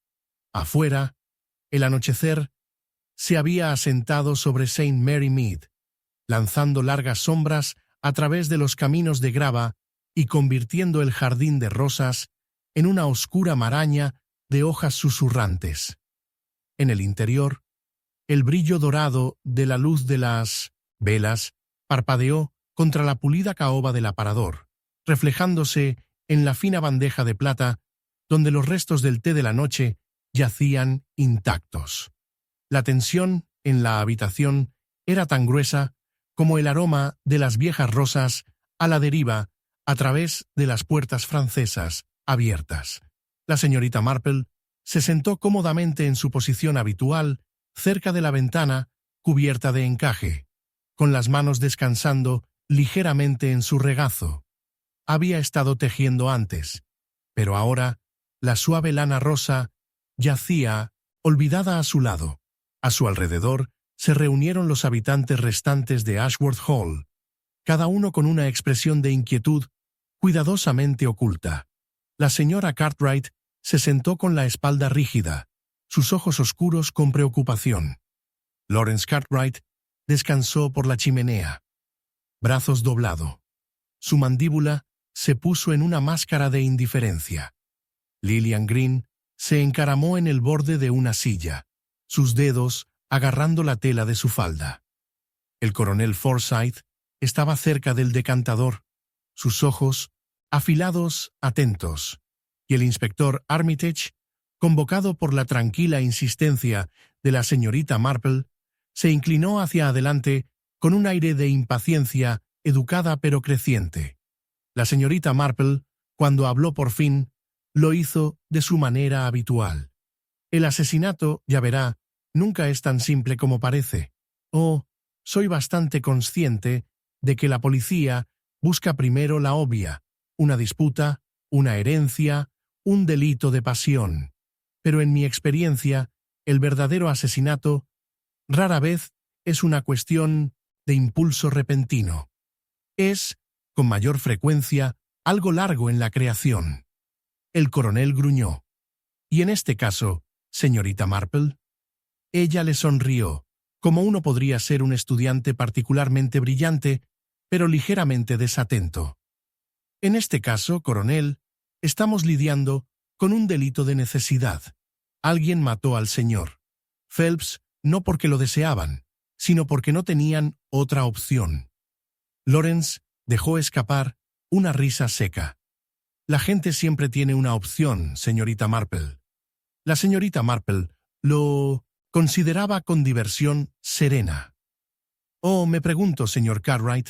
Afuera, el anochecer se había asentado sobre St. Mary Mead, lanzando largas sombras a través de los caminos de grava y convirtiendo el jardín de rosas en una oscura maraña de hojas susurrantes. En el interior, el brillo dorado de la luz de las velas parpadeó contra la pulida caoba del aparador, reflejándose en la fina bandeja de plata donde los restos del té de la noche yacían intactos. La tensión en la habitación era tan gruesa como el aroma de las viejas rosas a la deriva a través de las puertas francesas abiertas. La señorita Marple se sentó cómodamente en su posición habitual cerca de la ventana cubierta de encaje, con las manos descansando ligeramente en su regazo. Había estado tejiendo antes, pero ahora la suave lana rosa yacía olvidada a su lado. A su alrededor se reunieron los habitantes restantes de Ashworth Hall, cada uno con una expresión de inquietud cuidadosamente oculta. La señora Cartwright se sentó con la espalda rígida, sus ojos oscuros con preocupación. Lawrence Cartwright descansó por la chimenea, brazos doblado. Su mandíbula se puso en una máscara de indiferencia. Lillian Green se encaramó en el borde de una silla, sus dedos agarrando la tela de su falda. El coronel Forsyth estaba cerca del decantador, sus ojos afilados, atentos, y el inspector Armitage, convocado por la tranquila insistencia de la señorita Marple, se inclinó hacia adelante con un aire de impaciencia educada pero creciente. La señorita Marple, cuando habló por fin, lo hizo de su manera habitual. El asesinato, ya verá, nunca es tan simple como parece. Oh, soy bastante consciente de que la policía busca primero la obvia, una disputa, una herencia, un delito de pasión. Pero en mi experiencia, el verdadero asesinato rara vez es una cuestión de impulso repentino. Es, con mayor frecuencia, algo largo en la creación. El coronel gruñó. ¿Y en este caso, señorita Marple? Ella le sonrió, como uno podría ser un estudiante particularmente brillante, pero ligeramente desatento. En este caso, coronel, estamos lidiando con un delito de necesidad. Alguien mató al señor Phelps no porque lo deseaban, sino porque no tenían otra opción. Lawrence dejó escapar una risa seca. La gente siempre tiene una opción, señorita Marple. La señorita Marple lo consideraba con diversión serena. Oh, me pregunto, señor Cartwright.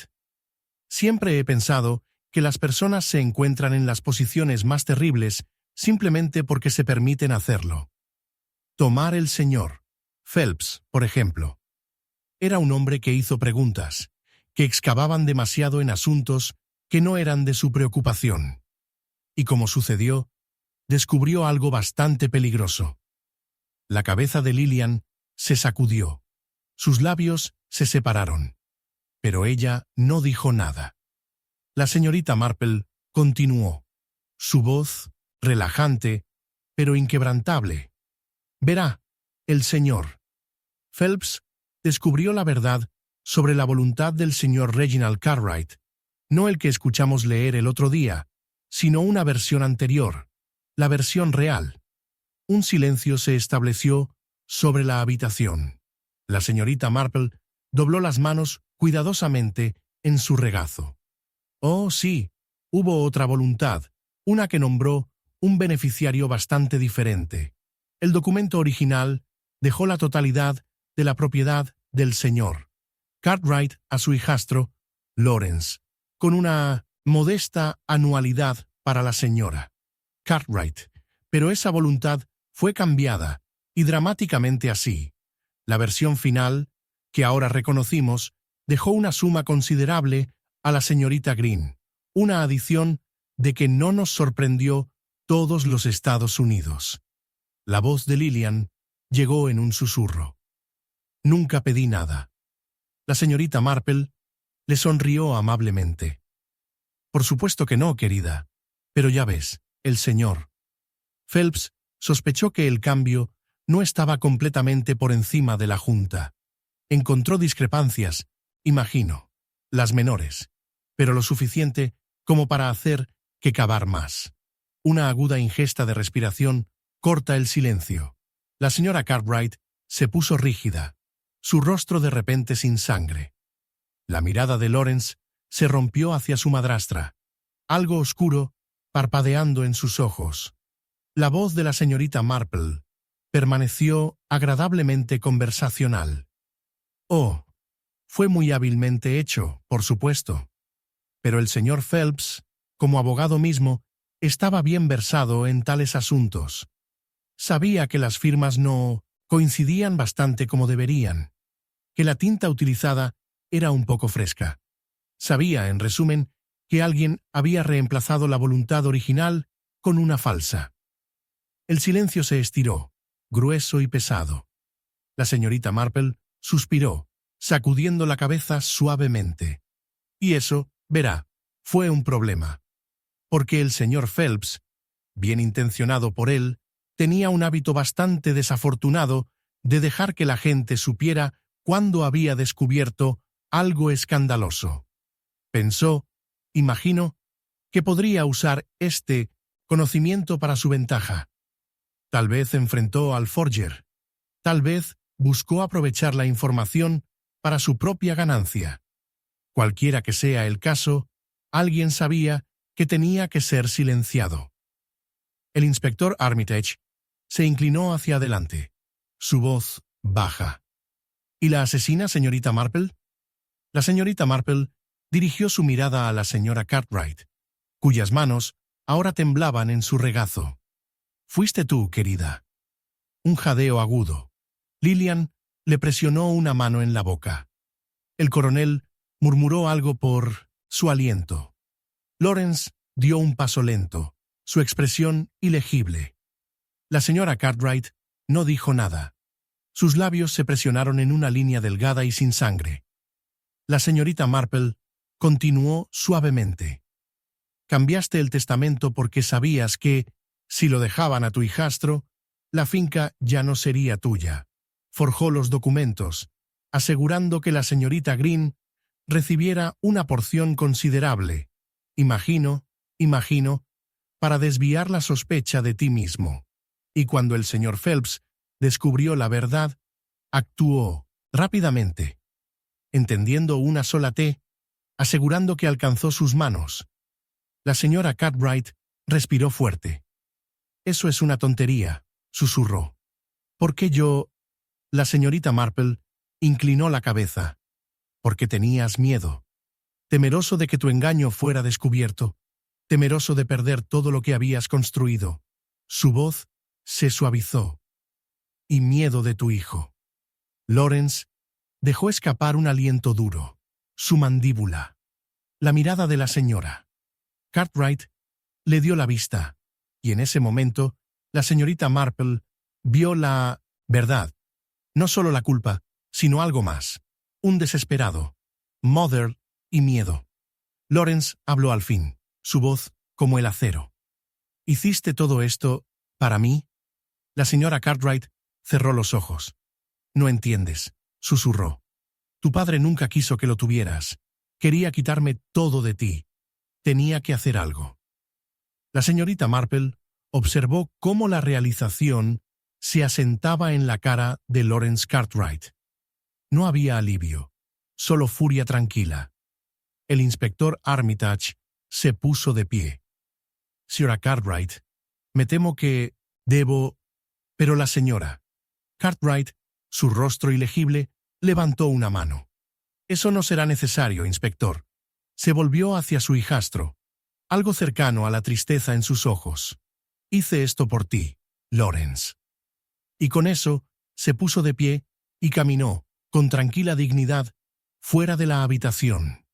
Siempre he pensado que las personas se encuentran en las posiciones más terribles simplemente porque se permiten hacerlo. Tomar el señor Phelps, por ejemplo. Era un hombre que hizo preguntas, que excavaban demasiado en asuntos que no eran de su preocupación. Y como sucedió, descubrió algo bastante peligroso. La cabeza de Lillian se sacudió. Sus labios se separaron. Pero ella no dijo nada. La señorita Marple continuó, su voz relajante, pero inquebrantable. Verá, el señor Phelps descubrió la verdad sobre la voluntad del señor Reginald Cartwright, no el que escuchamos leer el otro día, sino una versión anterior, la versión real. Un silencio se estableció sobre la habitación. La señorita Marple dobló las manos cuidadosamente en su regazo. Oh, sí, hubo otra voluntad, una que nombró un beneficiario bastante diferente. El documento original dejó la totalidad de la propiedad del señor Cartwright a su hijastro, Lawrence, con una modesta anualidad para la señora Cartwright, pero esa voluntad fue cambiada, y dramáticamente así. La versión final, que ahora reconocimos, dejó una suma considerable a la señorita Green, una adición de que no nos sorprendió todos los Estados Unidos. La voz de Lillian llegó en un susurro. Nunca pedí nada. La señorita Marple le sonrió amablemente. Por supuesto que no, querida, pero ya ves, el señor Phelps sospechó que el cambio no estaba completamente por encima de la Junta. Encontró discrepancias, imagino, las menores, pero lo suficiente como para hacer que cavar más. Una aguda ingesta de respiración corta el silencio. La señora Cartwright se puso rígida, su rostro de repente sin sangre. La mirada de Lawrence se rompió hacia su madrastra, algo oscuro parpadeando en sus ojos. La voz de la señorita Marple permaneció agradablemente conversacional. Oh, fue muy hábilmente hecho, por supuesto. Pero el señor Phelps, como abogado mismo, estaba bien versado en tales asuntos. Sabía que las firmas no coincidían bastante como deberían, que la tinta utilizada era un poco fresca. Sabía, en resumen, que alguien había reemplazado la voluntad original con una falsa. El silencio se estiró, grueso y pesado. La señorita Marple suspiró, sacudiendo la cabeza suavemente. Y eso, verá, fue un problema. Porque el señor Phelps, bien intencionado por él, tenía un hábito bastante desafortunado de dejar que la gente supiera cuándo había descubierto algo escandaloso. Pensó, imagino, que podría usar este conocimiento para su ventaja. Tal vez enfrentó al forger. Tal vez buscó aprovechar la información para su propia ganancia. Cualquiera que sea el caso, alguien sabía que tenía que ser silenciado. El inspector Armitage se inclinó hacia adelante, su voz baja. ¿Y la asesina, señorita Marple? La señorita Marple dirigió su mirada a la señora Cartwright, cuyas manos ahora temblaban en su regazo. «Fuiste tú, querida». Un jadeo agudo. Lillian le presionó una mano en la boca. El coronel murmuró algo por su aliento. Lawrence dio un paso lento, su expresión ilegible. La señora Cartwright no dijo nada. Sus labios se presionaron en una línea delgada y sin sangre. La señorita Marple continuó suavemente. Cambiaste el testamento porque sabías que, si lo dejaban a tu hijastro, la finca ya no sería tuya. Forjó los documentos, asegurando que la señorita Green recibiera una porción considerable, imagino, para desviar la sospecha de ti mismo. Y cuando el señor Phelps descubrió la verdad, actuó rápidamente, entendiendo una sola T, asegurando que alcanzó sus manos. La señora Cartwright respiró fuerte. «Eso es una tontería», susurró. «¿Por qué yo...?» La señorita Marple inclinó la cabeza. «Porque tenías miedo. Temeroso de que tu engaño fuera descubierto. Temeroso de perder todo lo que habías construido». Su voz se suavizó. «Y miedo de tu hijo». Lawrence dejó escapar un aliento duro. Su mandíbula. La mirada de la señora Cartwright le dio la vista, y en ese momento la señorita Marple vio la verdad. No solo la culpa, sino algo más. Un desesperado. Mother y miedo. Lawrence habló al fin, su voz como el acero. «¿Hiciste todo esto para mí?» La señora Cartwright cerró los ojos. «No entiendes», susurró. «Tu padre nunca quiso que lo tuvieras. Quería quitarme todo de ti. Tenía que hacer algo». La señorita Marple observó cómo la realización se asentaba en la cara de Lawrence Cartwright. No había alivio, solo furia tranquila. El inspector Armitage se puso de pie. «Señora Cartwright, me temo que debo...» Pero la señora Cartwright, su rostro ilegible, levantó una mano. «Eso no será necesario, inspector». Se volvió hacia su hijastro, algo cercano a la tristeza en sus ojos. «Hice esto por ti, Lawrence». Y con eso se puso de pie y caminó, con tranquila dignidad, fuera de la habitación.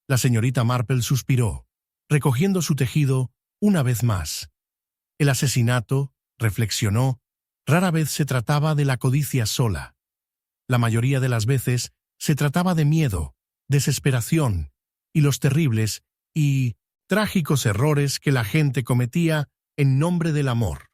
La señorita Marple suspiró, recogiendo su tejido una vez más. El asesinato, reflexionó, rara vez se trataba de la codicia sola. La mayoría de las veces se trataba de miedo, desesperación y los terribles y trágicos errores que la gente cometía en nombre del amor.